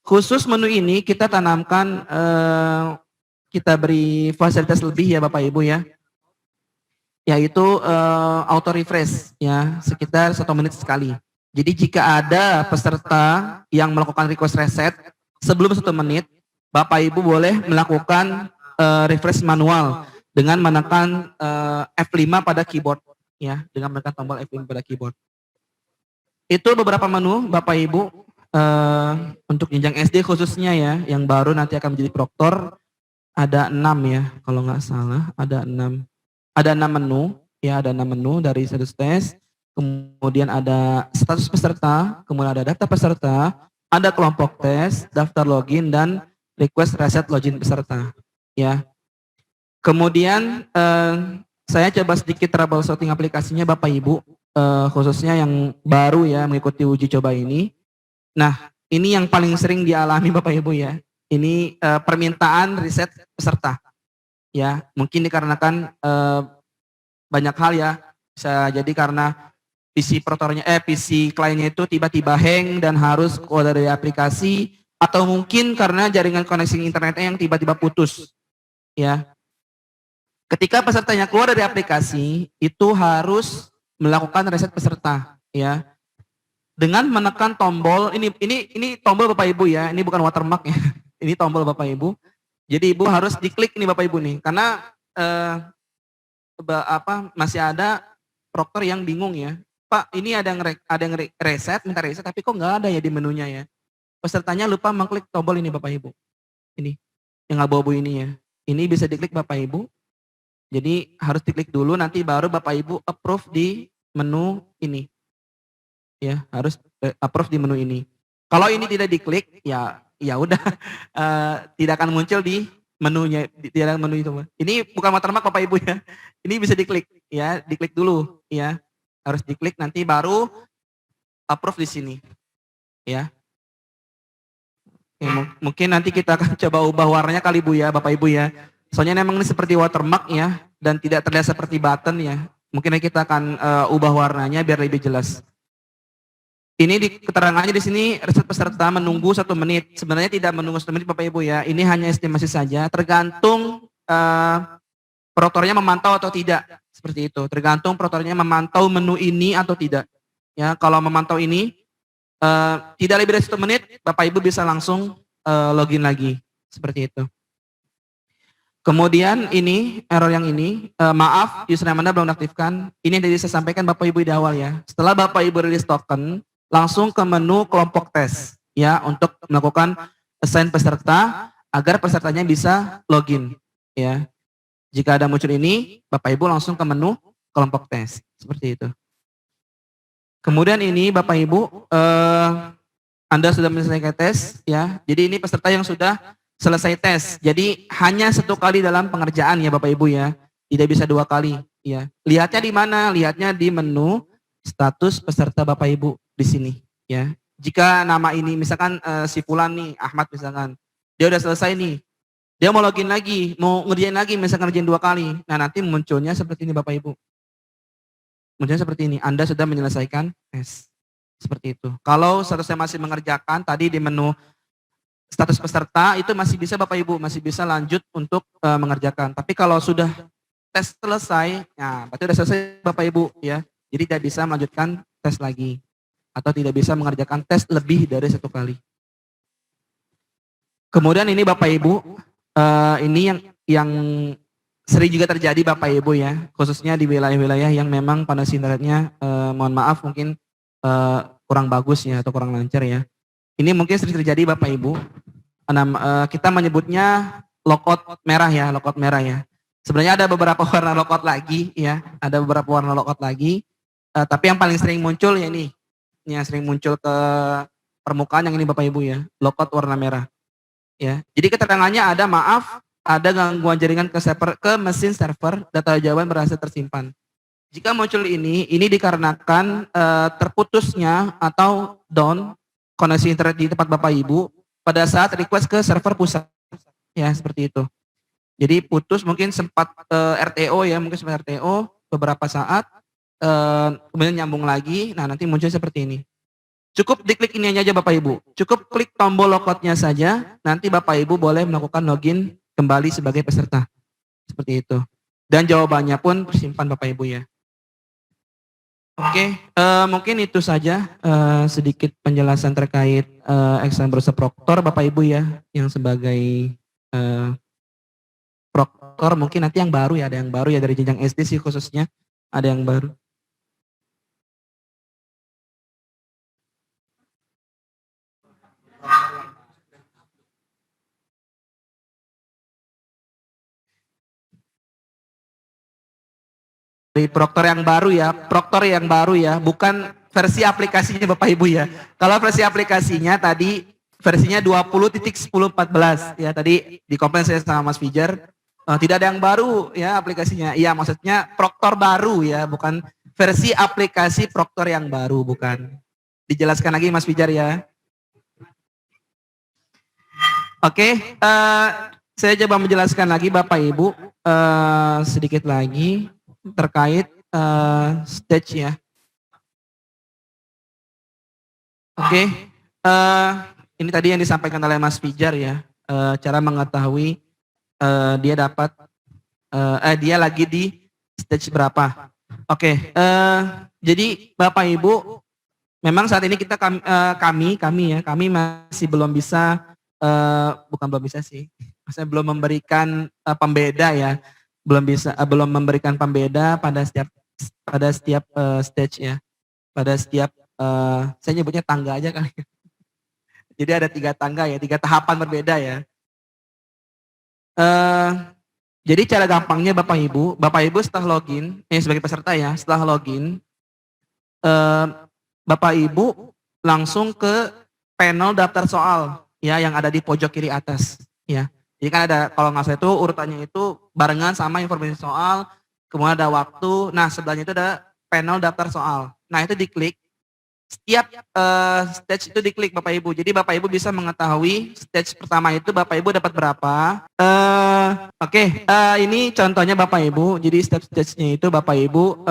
Khusus menu ini kita tanamkan kita beri fasilitas lebih ya Bapak Ibu ya. Yaitu auto refresh ya, sekitar 1 menit sekali. Jadi jika ada peserta yang melakukan request reset sebelum 1 menit, Bapak Ibu boleh melakukan refresh manual dengan menekan F5 pada keyboard ya, dengan menekan tombol F5 pada keyboard. Itu beberapa menu Bapak Ibu untuk jenjang SD khususnya ya, yang baru nanti akan menjadi proktor ada 6 ya, kalau nggak salah ada 6. Ada 6 menu ya, ada 6 menu dari status tes. Kemudian ada status peserta, kemudian ada daftar peserta, ada kelompok tes, daftar login, dan request reset login peserta. Ya. Kemudian saya coba sedikit troubleshooting aplikasinya Bapak Ibu, khususnya yang baru ya mengikuti uji coba ini. Nah, ini yang paling sering dialami Bapak Ibu ya. Ini permintaan reset peserta. Ya, mungkin dikarenakan banyak hal ya. Bisa jadi karena PC kliennya itu tiba-tiba hang dan harus keluar dari aplikasi, atau mungkin karena jaringan koneksi internetnya yang tiba-tiba putus. Ya. Ketika pesertanya keluar dari aplikasi, itu harus melakukan reset peserta, ya. Dengan menekan tombol ini tombol Bapak Ibu ya, ini bukan watermark ya. Ini tombol Bapak Ibu. Jadi Ibu harus diklik nih Bapak Ibu nih, karena masih ada proktor yang bingung ya. Pak, ini ada yang reset, minta reset, tapi kok nggak ada ya di menunya ya. Pesertanya lupa mengklik tombol ini Bapak Ibu. Ini, yang abu-abu ini ya. Ini bisa diklik Bapak Ibu. Jadi harus diklik dulu, nanti baru Bapak Ibu approve di menu ini. Ya, harus approve di menu ini. Kalau ini tidak diklik, ya udah tidak akan muncul di menunya, di dalam menu itu. Ini bukan watermark Bapak Ibu ya. Ini bisa diklik ya, diklik dulu ya. Harus diklik, nanti baru approve di sini. Ya. Mungkin nanti kita akan coba ubah warnanya kali Bu ya, Bapak Ibu ya. Soalnya memang ini seperti watermark ya, dan tidak terlihat seperti button ya. Mungkin kita akan ubah warnanya biar lebih jelas. Ini di keterangannya di sini reset peserta menunggu 1 menit. Sebenarnya tidak menunggu 1 menit Bapak Ibu ya. Ini hanya estimasi saja, tergantung proktornya memantau atau tidak. Seperti itu. Tergantung proktornya memantau menu ini atau tidak. Ya, kalau memantau ini tidak lebih dari 1 menit, Bapak Ibu bisa langsung login lagi. Seperti itu. Kemudian ini error yang ini, maaf username Anda belum diaktifkan. Ini yang tadi saya sampaikan Bapak Ibu di awal ya. Setelah Bapak Ibu rilis token, langsung ke menu kelompok tes ya untuk melakukan assign peserta agar pesertanya bisa login ya. Jika ada muncul ini, Bapak Ibu langsung ke menu kelompok tes seperti itu. Kemudian ini Bapak Ibu, Anda sudah menyelesaikan tes ya. Jadi ini peserta yang sudah selesai tes. Jadi hanya 1 kali dalam pengerjaan ya Bapak Ibu ya. Tidak bisa 2 kali ya. Lihatnya di mana? Lihatnya di menu status peserta Bapak Ibu di sini ya. Jika nama ini misalkan si Fulan nih, Ahmad misalkan. Dia udah selesai nih. Dia mau login lagi, mau ngerjain lagi misalkan ngerjain 2 kali. Nah, nanti munculnya seperti ini Bapak Ibu. Munculnya seperti ini, Anda sudah menyelesaikan tes. Seperti itu. Kalau seharusnya masih mengerjakan, tadi di menu status peserta, itu masih bisa Bapak Ibu, masih bisa lanjut untuk mengerjakan. Tapi kalau sudah tes selesai, nah berarti sudah selesai Bapak Ibu ya. Jadi tidak bisa melanjutkan tes lagi. Atau tidak bisa mengerjakan tes lebih dari 1 kali. Kemudian ini Bapak Ibu, ini yang sering juga terjadi Bapak Ibu ya, khususnya di wilayah-wilayah yang memang koneksi internetnya mohon maaf mungkin kurang bagus ya atau kurang lancar ya. Ini mungkin sering terjadi Bapak Ibu. Kita menyebutnya logout merah ya, logout merah ya. Sebenarnya ada beberapa warna logout lagi ya, ada beberapa warna logout lagi. Tapi yang paling sering muncul ya ini yang sering muncul ke permukaan yang ini Bapak Ibu ya, logout warna merah. Ya, jadi keterangannya ada maaf, ada gangguan jaringan ke mesin server, data jawaban berhasil tersimpan. Jika muncul ini dikarenakan terputusnya atau down koneksi internet di tempat Bapak Ibu pada saat request ke server pusat. Ya, seperti itu. Jadi putus mungkin sempat RTO ya, mungkin sempat RTO beberapa saat, kemudian nyambung lagi, nah nanti muncul seperti ini. Cukup diklik ini aja Bapak Ibu, cukup klik tombol logoutnya saja, nanti Bapak Ibu boleh melakukan login kembali sebagai peserta. Seperti itu. Dan jawabannya pun tersimpan Bapak Ibu ya. Oke, mungkin itu saja sedikit penjelasan terkait exam browser Proctor Bapak Ibu ya, yang sebagai Proctor mungkin nanti yang baru ya, ada yang baru ya dari jenjang SD sih khususnya, ada yang baru. Dari Proctor yang baru ya, Proctor yang baru ya, bukan versi aplikasinya Bapak Ibu ya. Kalau versi aplikasinya tadi versinya 20.10.14 ya, tadi di komplain saya sama Mas Fijar, tidak ada yang baru ya aplikasinya. Iya, maksudnya Proctor baru ya, bukan versi aplikasi Proctor yang baru, bukan. Dijelaskan lagi Mas Fijar ya. Oke, saya coba menjelaskan lagi Bapak Ibu sedikit lagi terkait stage ya. Oke, ini tadi yang disampaikan oleh Mas Fijar ya, cara mengetahui dia dapat dia lagi di stage berapa. Oke, jadi Bapak Ibu, memang saat ini kita kami masih belum bisa, bukan belum bisa sih, maksudnya belum memberikan pembeda ya, belum memberikan pembeda pada setiap stage ya, pada setiap saya nyebutnya tangga aja kali. Jadi ada 3 tangga ya, 3 tahapan berbeda ya. Jadi cara gampangnya Bapak Ibu setelah login, sebagai peserta ya, setelah login, Bapak Ibu langsung ke panel daftar soal ya yang ada di pojok kiri atas ya. Jadi kan ada, kalau nggak salah itu urutannya itu barengan sama informasi soal, kemudian ada waktu, nah sebelahnya itu ada panel daftar soal. Nah itu diklik, setiap stage itu diklik Bapak Ibu. Jadi Bapak Ibu bisa mengetahui stage pertama itu Bapak Ibu dapat berapa. Oke, ini contohnya Bapak Ibu. Jadi stage-nya itu Bapak Ibu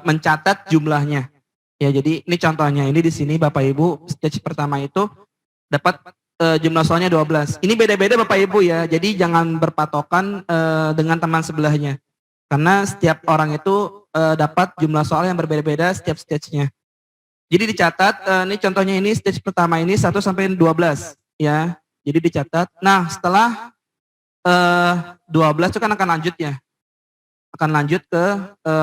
mencatat jumlahnya. Ya, jadi ini contohnya. Ini di sini Bapak Ibu stage pertama itu dapat jumlah soalnya 12. Ini beda-beda Bapak Ibu ya. Jadi jangan berpatokan dengan teman sebelahnya. Karena setiap orang itu dapat jumlah soal yang berbeda-beda setiap stage-nya. Jadi dicatat, ini contohnya ini stage pertama ini 1 sampai 12 ya. Jadi dicatat. Nah, setelah 12 itu kan akan lanjut ya. Akan lanjut ke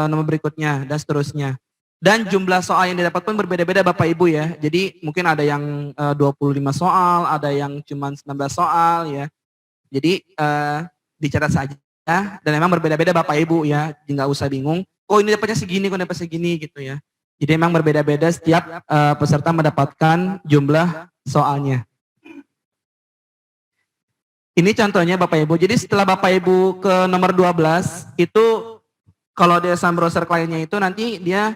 nomor berikutnya dan seterusnya. Dan jumlah soal yang didapat pun berbeda-beda Bapak Ibu ya. Jadi mungkin ada yang 25 soal, ada yang cuma 19 soal ya. Jadi dicatat saja dan memang berbeda-beda Bapak Ibu ya. Jadi nggak usah bingung. Kok ini dapatnya segini, kok dapat segini gitu ya. Jadi memang berbeda-beda setiap peserta mendapatkan jumlah soalnya. Ini contohnya Bapak Ibu. Jadi setelah Bapak Ibu ke nomor 12 itu kalau di Sun Browser kliennya itu nanti dia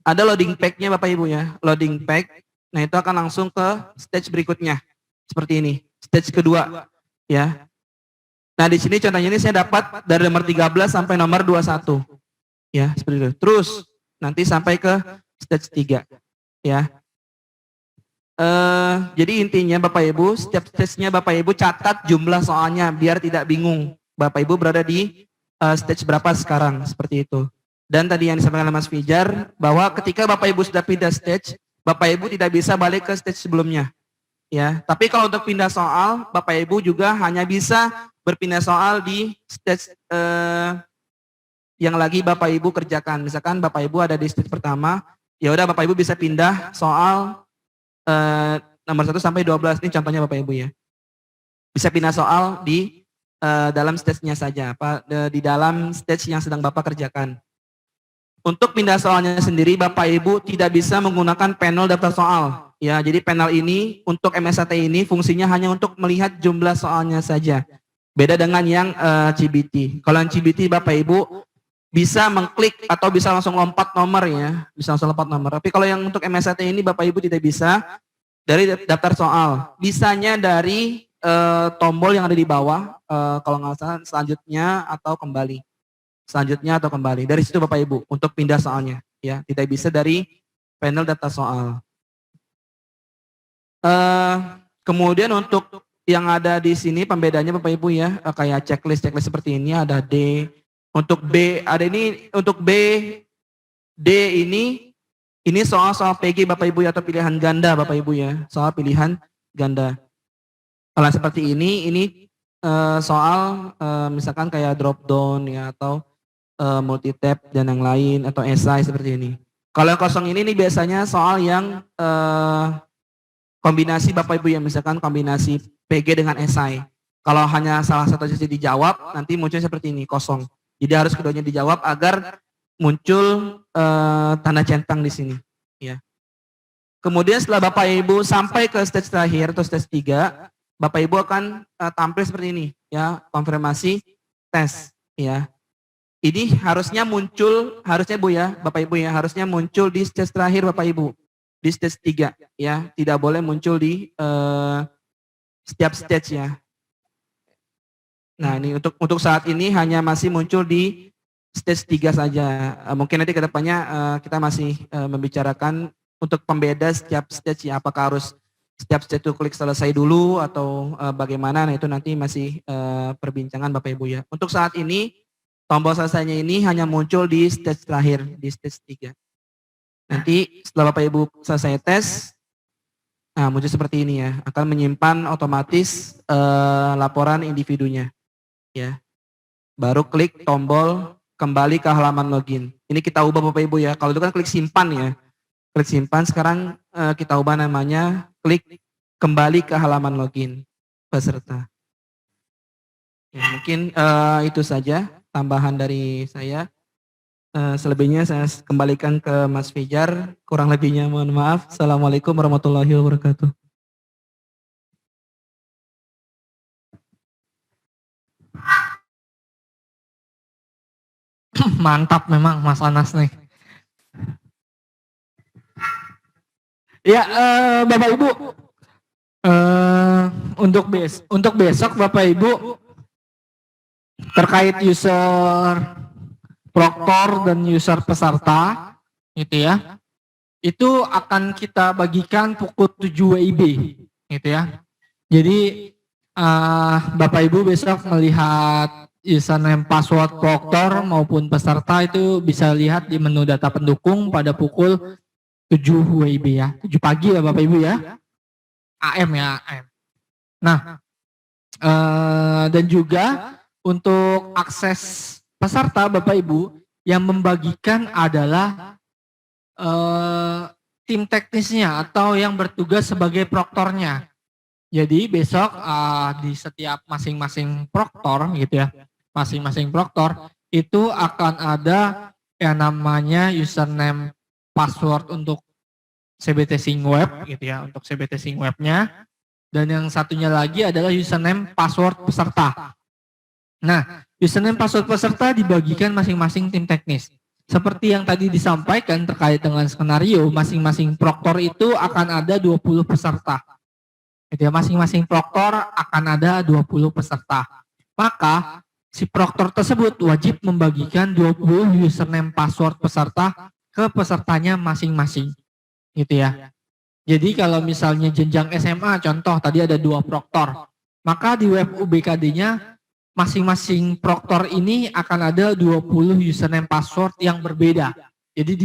ada loading pack-nya Bapak Ibu ya. Loading pack. Nah, itu akan langsung ke stage berikutnya. Seperti ini. Stage kedua ya. Nah, di sini contohnya ini saya dapat dari nomor 13 sampai nomor 21. Ya, seperti itu. Terus nanti sampai ke stage 3 ya. Jadi intinya Bapak Ibu, setiap stage-nya Bapak Ibu catat jumlah soalnya biar tidak bingung. Bapak Ibu berada di stage berapa sekarang, seperti itu. Dan tadi yang disampaikan oleh Mas Fijar, bahwa ketika Bapak Ibu sudah pindah stage, Bapak Ibu tidak bisa balik ke stage sebelumnya. Ya, tapi kalau untuk pindah soal, Bapak Ibu juga hanya bisa berpindah soal di stage yang lagi Bapak Ibu kerjakan. Misalkan Bapak Ibu ada di stage pertama, ya udah Bapak Ibu bisa pindah soal nomor 1 sampai 12. Ini contohnya Bapak Ibu ya. Bisa pindah soal di dalam stage-nya saja, di dalam stage yang sedang Bapak kerjakan. Untuk pindah soalnya sendiri Bapak Ibu tidak bisa menggunakan panel daftar soal. Ya, jadi panel ini untuk MSAT ini fungsinya hanya untuk melihat jumlah soalnya saja. Beda dengan yang CBT. Kalau yang CBT Bapak Ibu bisa mengklik atau bisa langsung lompat nomor ya, bisa langsung lompat nomor. Tapi kalau yang untuk MSAT ini Bapak Ibu tidak bisa dari daftar soal. Bisanya dari tombol yang ada di bawah, kalau nggak salah selanjutnya atau kembali. Selanjutnya atau kembali. Dari situ Bapak Ibu untuk pindah soalnya ya, tidak bisa dari panel daftar soal. Kemudian untuk yang ada di sini pembedanya Bapak Ibu ya, kayak checklist seperti ini ada D. Untuk B ada ini, untuk B, D ini soal PG Bapak Ibu ya, atau pilihan ganda Bapak Ibu ya, soal pilihan ganda. Kalau seperti ini soal misalkan kayak drop down ya, atau multi tab dan yang lain, atau esai seperti ini. Kalau yang kosong ini biasanya soal yang kombinasi Bapak Ibu ya, misalkan kombinasi PG dengan esai. Kalau hanya salah satu sisi dijawab, nanti muncul seperti ini, kosong. Jadi harus keduanya dijawab agar muncul tanda centang di sini. Ya. Kemudian setelah Bapak Ibu sampai ke stage terakhir atau stage 3, Bapak Ibu akan tampil seperti ini, ya, konfirmasi tes. Ya. Ini harusnya muncul, harusnya Bu ya, Bapak Ibu ya, harusnya muncul di stage terakhir Bapak Ibu, di stage 3, ya, tidak boleh muncul di setiap stage ya. Nah, ini untuk saat ini hanya masih muncul di stage 3 saja. Mungkin nanti ke depannya kita masih membicarakan untuk pembeda setiap stage ya, apakah harus setiap stage itu klik selesai dulu atau bagaimana. Nah, itu nanti masih perbincangan Bapak Ibu ya. Untuk saat ini tombol selesainya ini hanya muncul di stage terakhir, di stage 3. Nanti setelah Bapak Ibu selesai tes, nah muncul seperti ini ya, akan menyimpan otomatis laporan individunya. Ya, baru klik tombol kembali ke halaman login. Ini kita ubah Bapak Ibu ya. Kalau itu kan klik simpan ya, klik simpan. Sekarang kita ubah namanya klik kembali ke halaman login peserta. Ya, mungkin itu saja tambahan dari saya. Selebihnya saya kembalikan ke Mas Fijar. Kurang lebihnya mohon maaf. Assalamualaikum warahmatullahi wabarakatuh. Mantap memang Mas Anas nih. Ya Bapak Ibu, untuk besok Bapak Ibu terkait user proktor dan user peserta, gitu ya, itu akan kita bagikan pukul 7 WIB, gitu ya. Jadi Bapak Ibu besok melihat username password proktor maupun peserta itu bisa lihat di menu data pendukung pada pukul 7 WIB ya, 7 pagi ya Bapak Ibu ya, AM ya, AM. Nah, Dan juga untuk akses peserta Bapak Ibu yang membagikan adalah tim teknisnya atau yang bertugas sebagai proktornya. Jadi besok di setiap masing-masing proktor gitu ya, masing-masing proktor itu akan ada yang namanya username password untuk CBT Sync Web gitu ya, untuk CBT Sync Webnya. Dan yang satunya lagi adalah username password peserta. Nah, username password peserta dibagikan masing-masing tim teknis. Seperti yang tadi disampaikan terkait dengan skenario, masing-masing proktor itu akan ada 20 peserta. Jadi masing-masing proktor akan ada 20 peserta. Maka si proktor tersebut wajib membagikan 20 username password peserta ke pesertanya masing-masing. Gitu ya. Jadi kalau misalnya jenjang SMA, contoh tadi ada 2 proktor, maka di web UBKD-nya masing-masing proktor ini akan ada 20 username password yang berbeda. Jadi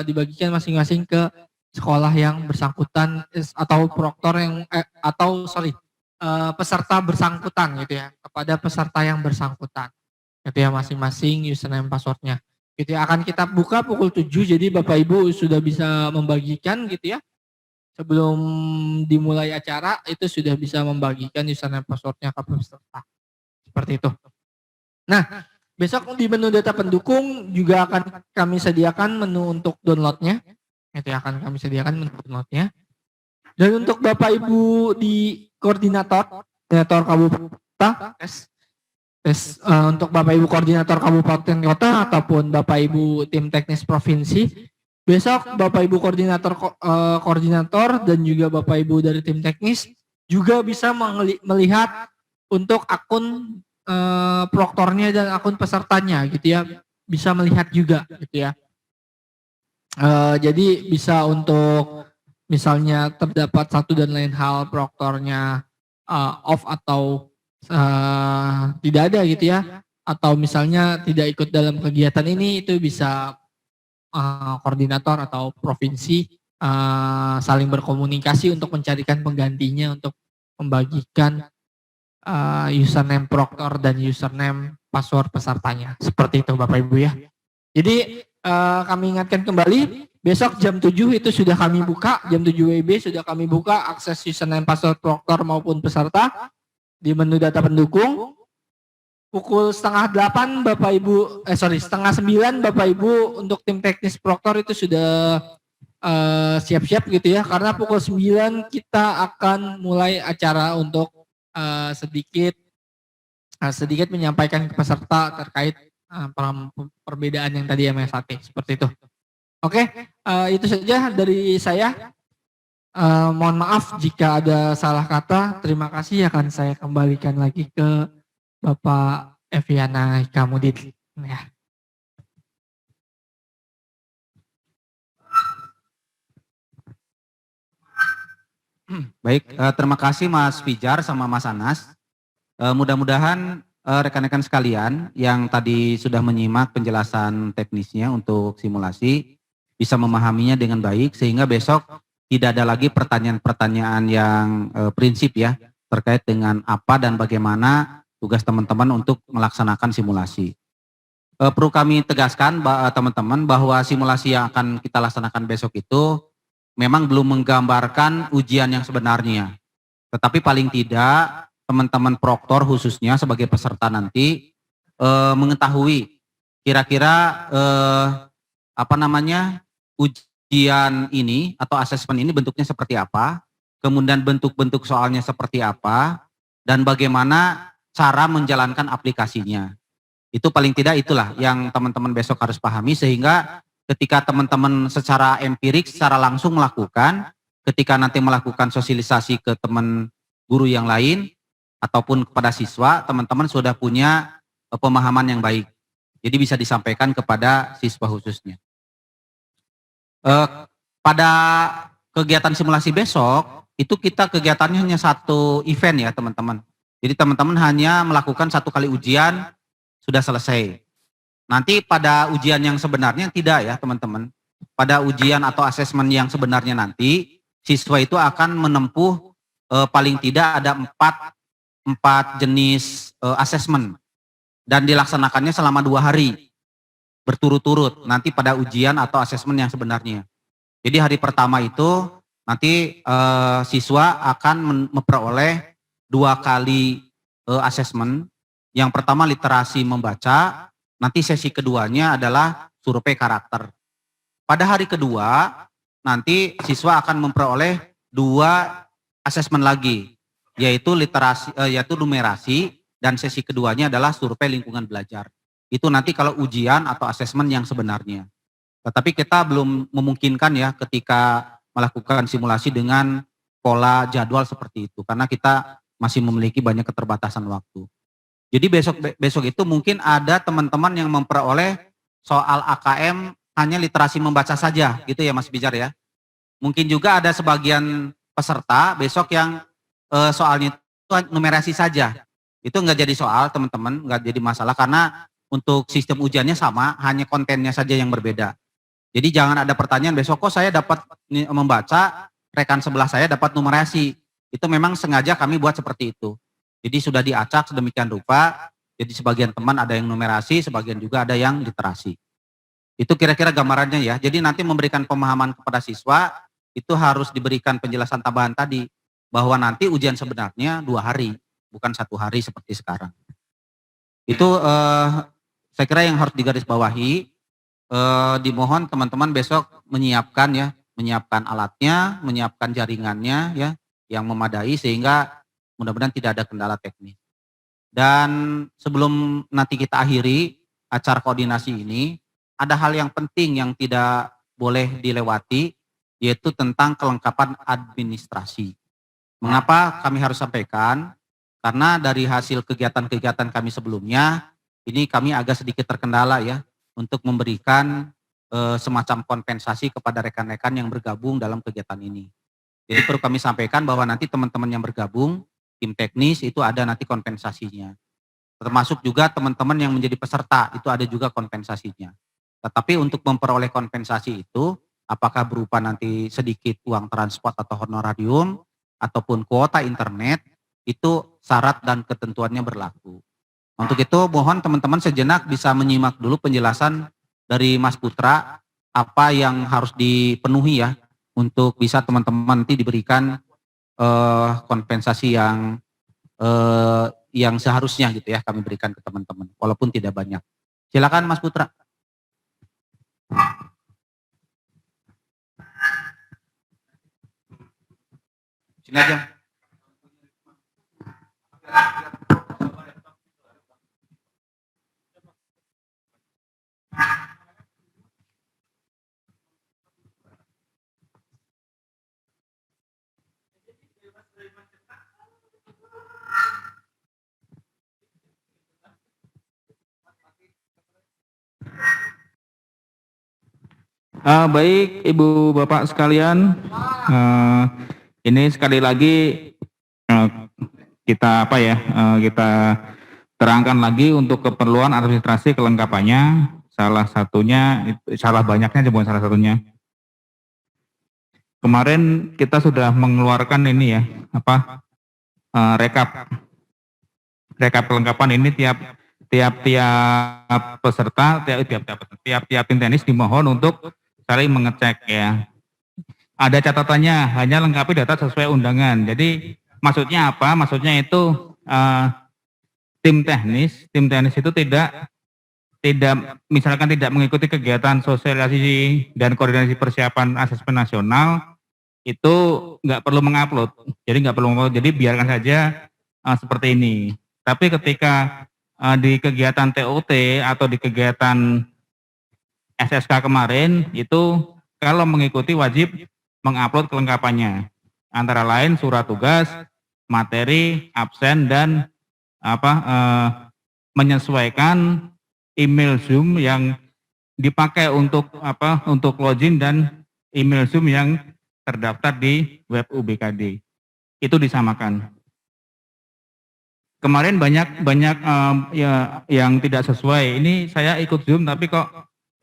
dibagikan masing-masing ke sekolah yang bersangkutan atau proktor yang peserta bersangkutan gitu ya, kepada peserta yang bersangkutan. Gitu ya, masing-masing username passwordnya. Gitu ya, akan kita buka pukul 7, jadi Bapak Ibu sudah bisa membagikan gitu ya. Sebelum dimulai acara itu sudah bisa membagikan username passwordnya ke peserta. Seperti itu. Nah, besok di menu data pendukung juga akan kami sediakan menu untuk downloadnya. Itu akan kami sediakan menu downloadnya. Dan untuk Bapak Ibu di koordinator kabupaten, untuk Bapak Ibu koordinator kabupaten kota ataupun Bapak Ibu tim teknis provinsi, besok Bapak Ibu koordinator dan juga Bapak Ibu dari tim teknis juga bisa melihat untuk akun proktornya dan akun pesertanya gitu ya, bisa melihat juga gitu ya. Jadi bisa untuk misalnya terdapat satu dan lain hal proktornya off atau tidak ada gitu ya, atau misalnya tidak ikut dalam kegiatan ini, itu bisa koordinator atau provinsi saling berkomunikasi untuk mencarikan penggantinya untuk membagikan username proktor dan username password pesertanya. Seperti itu Bapak Ibu ya. Jadi kami ingatkan kembali, besok jam 7 itu sudah kami buka, jam 7 WIB sudah kami buka akses username password proktor maupun peserta di menu data pendukung. Pukul 7:30 Bapak Ibu, 8:30 Bapak Ibu untuk tim teknis proktor itu sudah siap-siap gitu ya, karena pukul 9 kita akan mulai acara untuk sedikit menyampaikan ke peserta terkait perbedaan yang tadi MSAT, seperti itu. Oke, itu saja dari saya. Mohon maaf jika ada salah kata. Terima kasih, akan saya kembalikan lagi ke Bapak Eviana Kamudin. Ya. Baik, terima kasih Mas Fijar sama Mas Anas. Mudah-mudahan rekan-rekan sekalian yang tadi sudah menyimak penjelasan teknisnya untuk simulasi bisa memahaminya dengan baik, sehingga besok tidak ada lagi pertanyaan-pertanyaan yang prinsip ya terkait dengan apa dan bagaimana tugas teman-teman untuk melaksanakan simulasi. Perlu kami tegaskan teman-teman bahwa simulasi yang akan kita laksanakan besok itu memang belum menggambarkan ujian yang sebenarnya. Tetapi paling tidak teman-teman proktor khususnya sebagai peserta nanti mengetahui kira-kira ujian ini atau asesmen ini bentuknya seperti apa, kemudian bentuk-bentuk soalnya seperti apa, dan bagaimana cara menjalankan aplikasinya. Itu paling tidak itulah yang teman-teman besok harus pahami, sehingga ketika teman-teman secara empirik, secara langsung melakukan, ketika nanti melakukan sosialisasi ke teman guru yang lain, ataupun kepada siswa, teman-teman sudah punya pemahaman yang baik. Jadi bisa disampaikan kepada siswa khususnya. Pada kegiatan simulasi besok, itu kita kegiatannya hanya satu event ya teman-teman. Jadi teman-teman hanya melakukan satu kali ujian, sudah selesai. Nanti pada ujian yang sebenarnya tidak ya teman-teman. Pada ujian atau asesmen yang sebenarnya nanti, siswa itu akan menempuh paling tidak ada 4 4 jenis asesmen dan dilaksanakannya selama 2 hari berturut-turut nanti pada ujian atau asesmen yang sebenarnya. Jadi hari pertama itu nanti siswa akan memperoleh 2 kali asesmen. Yang pertama literasi membaca, nanti sesi keduanya adalah survei karakter. Pada hari kedua nanti siswa akan memperoleh 2 asesmen lagi, yaitu numerasi, dan sesi keduanya adalah survei lingkungan belajar. Itu nanti kalau ujian atau asesmen yang sebenarnya. Tetapi kita belum memungkinkan ya ketika melakukan simulasi dengan pola jadwal seperti itu, karena kita masih memiliki banyak keterbatasan waktu. Jadi besok itu mungkin ada teman-teman yang memperoleh soal AKM hanya literasi membaca saja, gitu ya Mas Bijar ya. Mungkin juga ada sebagian peserta besok yang soalnya itu numerasi saja. Itu nggak jadi soal teman-teman, nggak jadi masalah karena untuk sistem ujiannya sama, hanya kontennya saja yang berbeda. Jadi jangan ada pertanyaan besok kok saya dapat membaca, rekan sebelah saya dapat numerasi. Itu memang sengaja kami buat seperti itu. Jadi sudah diacak sedemikian rupa, jadi sebagian teman ada yang numerasi, sebagian juga ada yang literasi. Itu kira-kira gambarannya ya. Jadi nanti memberikan pemahaman kepada siswa, itu harus diberikan penjelasan tambahan tadi, bahwa nanti ujian sebenarnya 2 hari, bukan 1 hari seperti sekarang. Itu saya kira yang harus digarisbawahi. Dimohon teman-teman besok menyiapkan alatnya, menyiapkan jaringannya ya yang memadai sehingga mudah-mudahan tidak ada kendala teknis. Dan sebelum nanti kita akhiri acara koordinasi ini, ada hal yang penting yang tidak boleh dilewati, yaitu tentang kelengkapan administrasi. Mengapa kami harus sampaikan? Karena dari hasil kegiatan-kegiatan kami sebelumnya, ini kami agak sedikit terkendala ya, untuk memberikan semacam kompensasi kepada rekan-rekan yang bergabung dalam kegiatan ini. Jadi perlu kami sampaikan bahwa nanti teman-teman yang bergabung, tim teknis itu ada nanti kompensasinya. Termasuk juga teman-teman yang menjadi peserta, itu ada juga kompensasinya. Tetapi untuk memperoleh kompensasi itu, apakah berupa nanti sedikit uang transport atau honorarium, ataupun kuota internet, itu syarat dan ketentuannya berlaku. Untuk itu mohon teman-teman sejenak bisa menyimak dulu penjelasan dari Mas Putra apa yang harus dipenuhi ya untuk bisa teman-teman nanti diberikan kompensasi yang seharusnya gitu ya kami berikan ke teman-teman walaupun tidak banyak. Silakan Mas Putra. Sini aja. Baik Ibu Bapak sekalian, ini sekali lagi kita kita terangkan lagi untuk keperluan administrasi kelengkapannya. Salah banyaknya bukan salah satunya. Kemarin kita sudah mengeluarkan ini ya, rekap kelengkapan ini tiap peserta, tiap tim tenis dimohon untuk saling mengecek ya. Ada catatannya, hanya lengkapi data sesuai undangan. Jadi maksudnya apa? Maksudnya itu tim teknis itu tidak misalkan tidak mengikuti kegiatan sosialisasi dan koordinasi persiapan asesmen nasional, itu nggak perlu mengupload. Jadi biarkan saja seperti ini. Tapi ketika di kegiatan TOT atau di kegiatan SSK kemarin itu kalau mengikuti wajib mengupload kelengkapannya, antara lain surat tugas, materi, absen, dan menyesuaikan email Zoom yang dipakai untuk login dan email Zoom yang terdaftar di web UBKD. Itu disamakan. Kemarin banyak yang tidak sesuai. Ini saya ikut Zoom tapi kok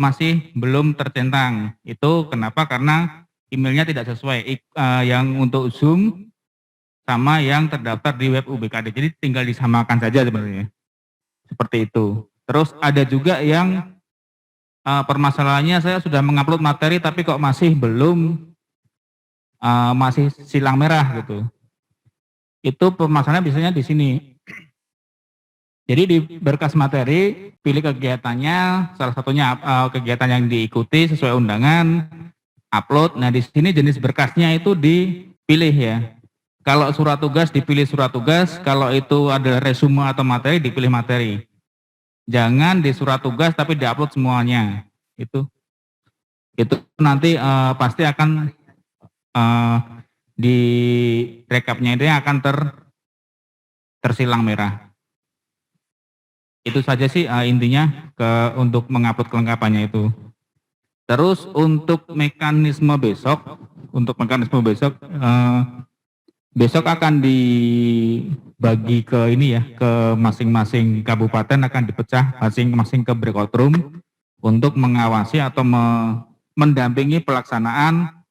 masih belum tercentang. Itu kenapa? Karena emailnya tidak sesuai. Yang untuk Zoom sama yang terdaftar di web UBKD. Jadi tinggal disamakan saja sebenarnya. Seperti itu. Terus ada juga yang permasalahannya saya sudah mengupload materi tapi kok masih belum, masih silang merah gitu. Itu permasalahannya biasanya di sini. Jadi di berkas materi, pilih kegiatannya, salah satunya kegiatan yang diikuti sesuai undangan, upload. Nah di sini jenis berkasnya itu dipilih ya. Kalau surat tugas dipilih surat tugas, kalau itu ada resume atau materi dipilih materi. Jangan di surat tugas tapi diupload semuanya. Itu nanti pasti akan di rekapnya itu akan tersilang merah. Itu saja sih intinya untuk mengupload kelengkapannya itu. Terus untuk mekanisme besok, besok akan dibagi ke ini ya, ke masing-masing kabupaten akan dipecah masing-masing ke breakout room untuk mengawasi atau mendampingi pelaksanaan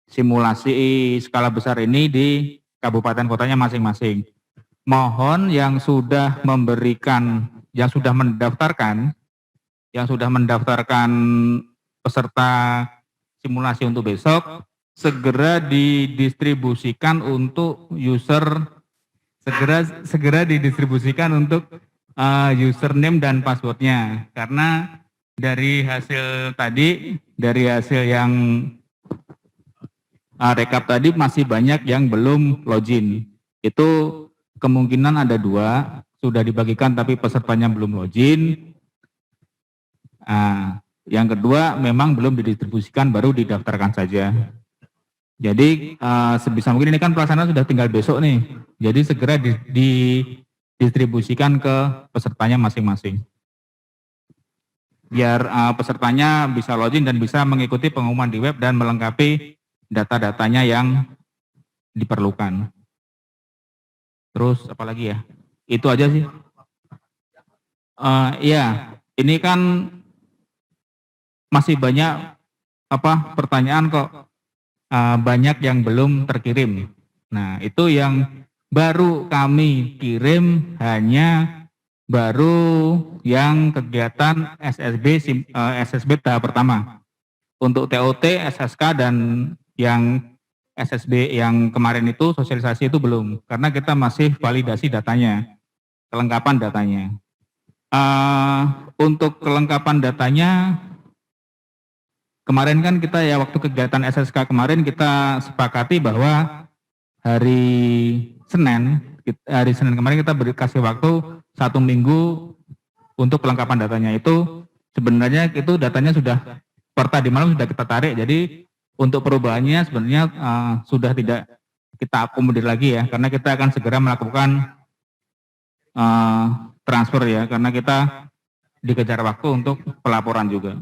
simulasi skala besar ini di kabupaten kotanya masing-masing. Mohon yang sudah mendaftarkan peserta simulasi untuk besok segera didistribusikan untuk username dan passwordnya, karena dari hasil yang rekap tadi masih banyak yang belum login. Itu kemungkinan ada 2 sudah dibagikan tapi pesertanya belum login. Yang kedua memang belum didistribusikan, baru didaftarkan saja. Jadi sebisa mungkin ini kan pelaksanaan sudah tinggal besok nih. Jadi segera didistribusikan ke pesertanya masing-masing. Biar pesertanya bisa login dan bisa mengikuti pengumuman di web dan melengkapi data-datanya yang diperlukan. Terus apa lagi ya? Itu aja sih. Iya, ini kan masih banyak pertanyaan kok. Banyak yang belum terkirim. Nah, itu yang baru kami kirim hanya baru yang kegiatan SSB tahap pertama. Untuk TOT, SSK dan yang SSB yang kemarin itu sosialisasi itu belum, karena kita masih validasi datanya, kelengkapan datanya. Untuk kelengkapan datanya, kemarin kan kita ya waktu kegiatan SSK kemarin kita sepakati bahwa hari Senin kemarin kita kasih waktu 1 minggu untuk kelengkapan datanya. Itu sebenarnya itu datanya sudah per tadi malam sudah kita tarik, jadi untuk perubahannya sebenarnya sudah tidak kita akomodir lagi ya, karena kita akan segera melakukan transfer ya, karena kita dikejar waktu untuk pelaporan juga.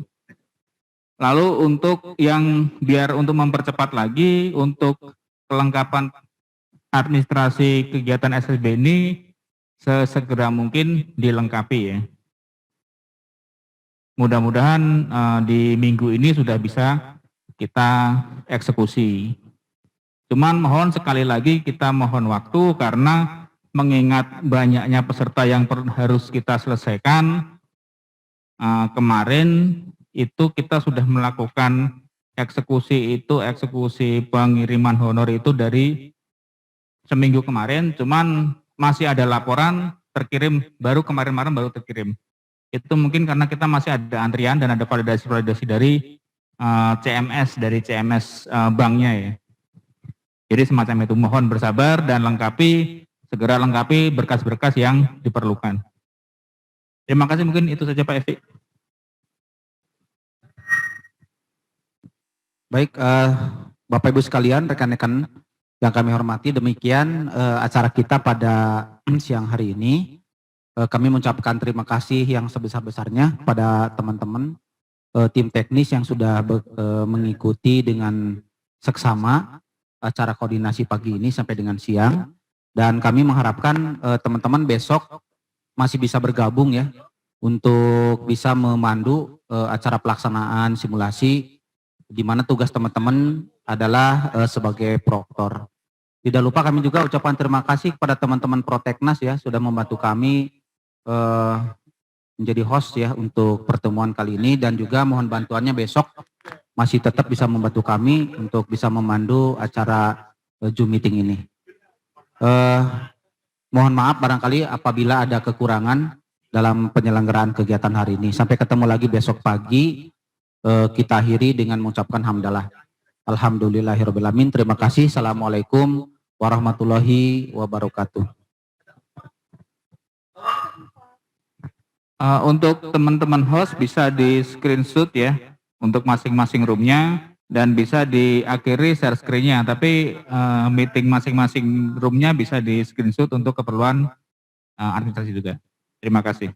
Lalu untuk untuk mempercepat lagi untuk kelengkapan administrasi kegiatan SSB ini sesegera mungkin dilengkapi ya. Mudah-mudahan di minggu ini sudah bisa kita eksekusi. Cuman mohon sekali lagi kita mohon waktu karena mengingat banyaknya peserta yang harus kita selesaikan. Kemarin itu kita sudah melakukan eksekusi pengiriman honor itu dari seminggu kemarin, cuman masih ada laporan terkirim baru kemarin malam baru terkirim. Itu mungkin karena kita masih ada antrian dan ada validasi dari CMS banknya ya. Jadi semacam itu, mohon bersabar dan segera lengkapi berkas-berkas yang diperlukan. Terima kasih, mungkin itu saja Pak Evi. Baik, Bapak Ibu sekalian, rekan-rekan yang kami hormati, demikian acara kita pada siang hari ini. Kami mengucapkan terima kasih yang sebesar-besarnya pada teman-teman tim teknis yang sudah mengikuti dengan seksama acara koordinasi pagi ini sampai dengan siang, dan kami mengharapkan teman-teman besok masih bisa bergabung ya untuk bisa memandu acara pelaksanaan simulasi di mana tugas teman-teman adalah sebagai proktor. Tidak lupa kami juga ucapan terima kasih kepada teman-teman Proteknas ya sudah membantu kami menjadi host ya untuk pertemuan kali ini, dan juga mohon bantuannya besok masih tetap bisa membantu kami untuk bisa memandu acara Zoom meeting ini. Mohon maaf barangkali apabila ada kekurangan dalam penyelenggaraan kegiatan hari ini. Sampai ketemu lagi besok pagi. Kita akhiri dengan mengucapkan hamdalah. Alhamdulillahirrahmanirrahim. Terima kasih. Assalamualaikum warahmatullahi wabarakatuh. Untuk teman-teman host bisa di screenshot ya untuk masing-masing roomnya, dan bisa diakhiri share screen-nya, tapi meeting masing-masing roomnya bisa di screenshot untuk keperluan administrasi juga. Terima kasih.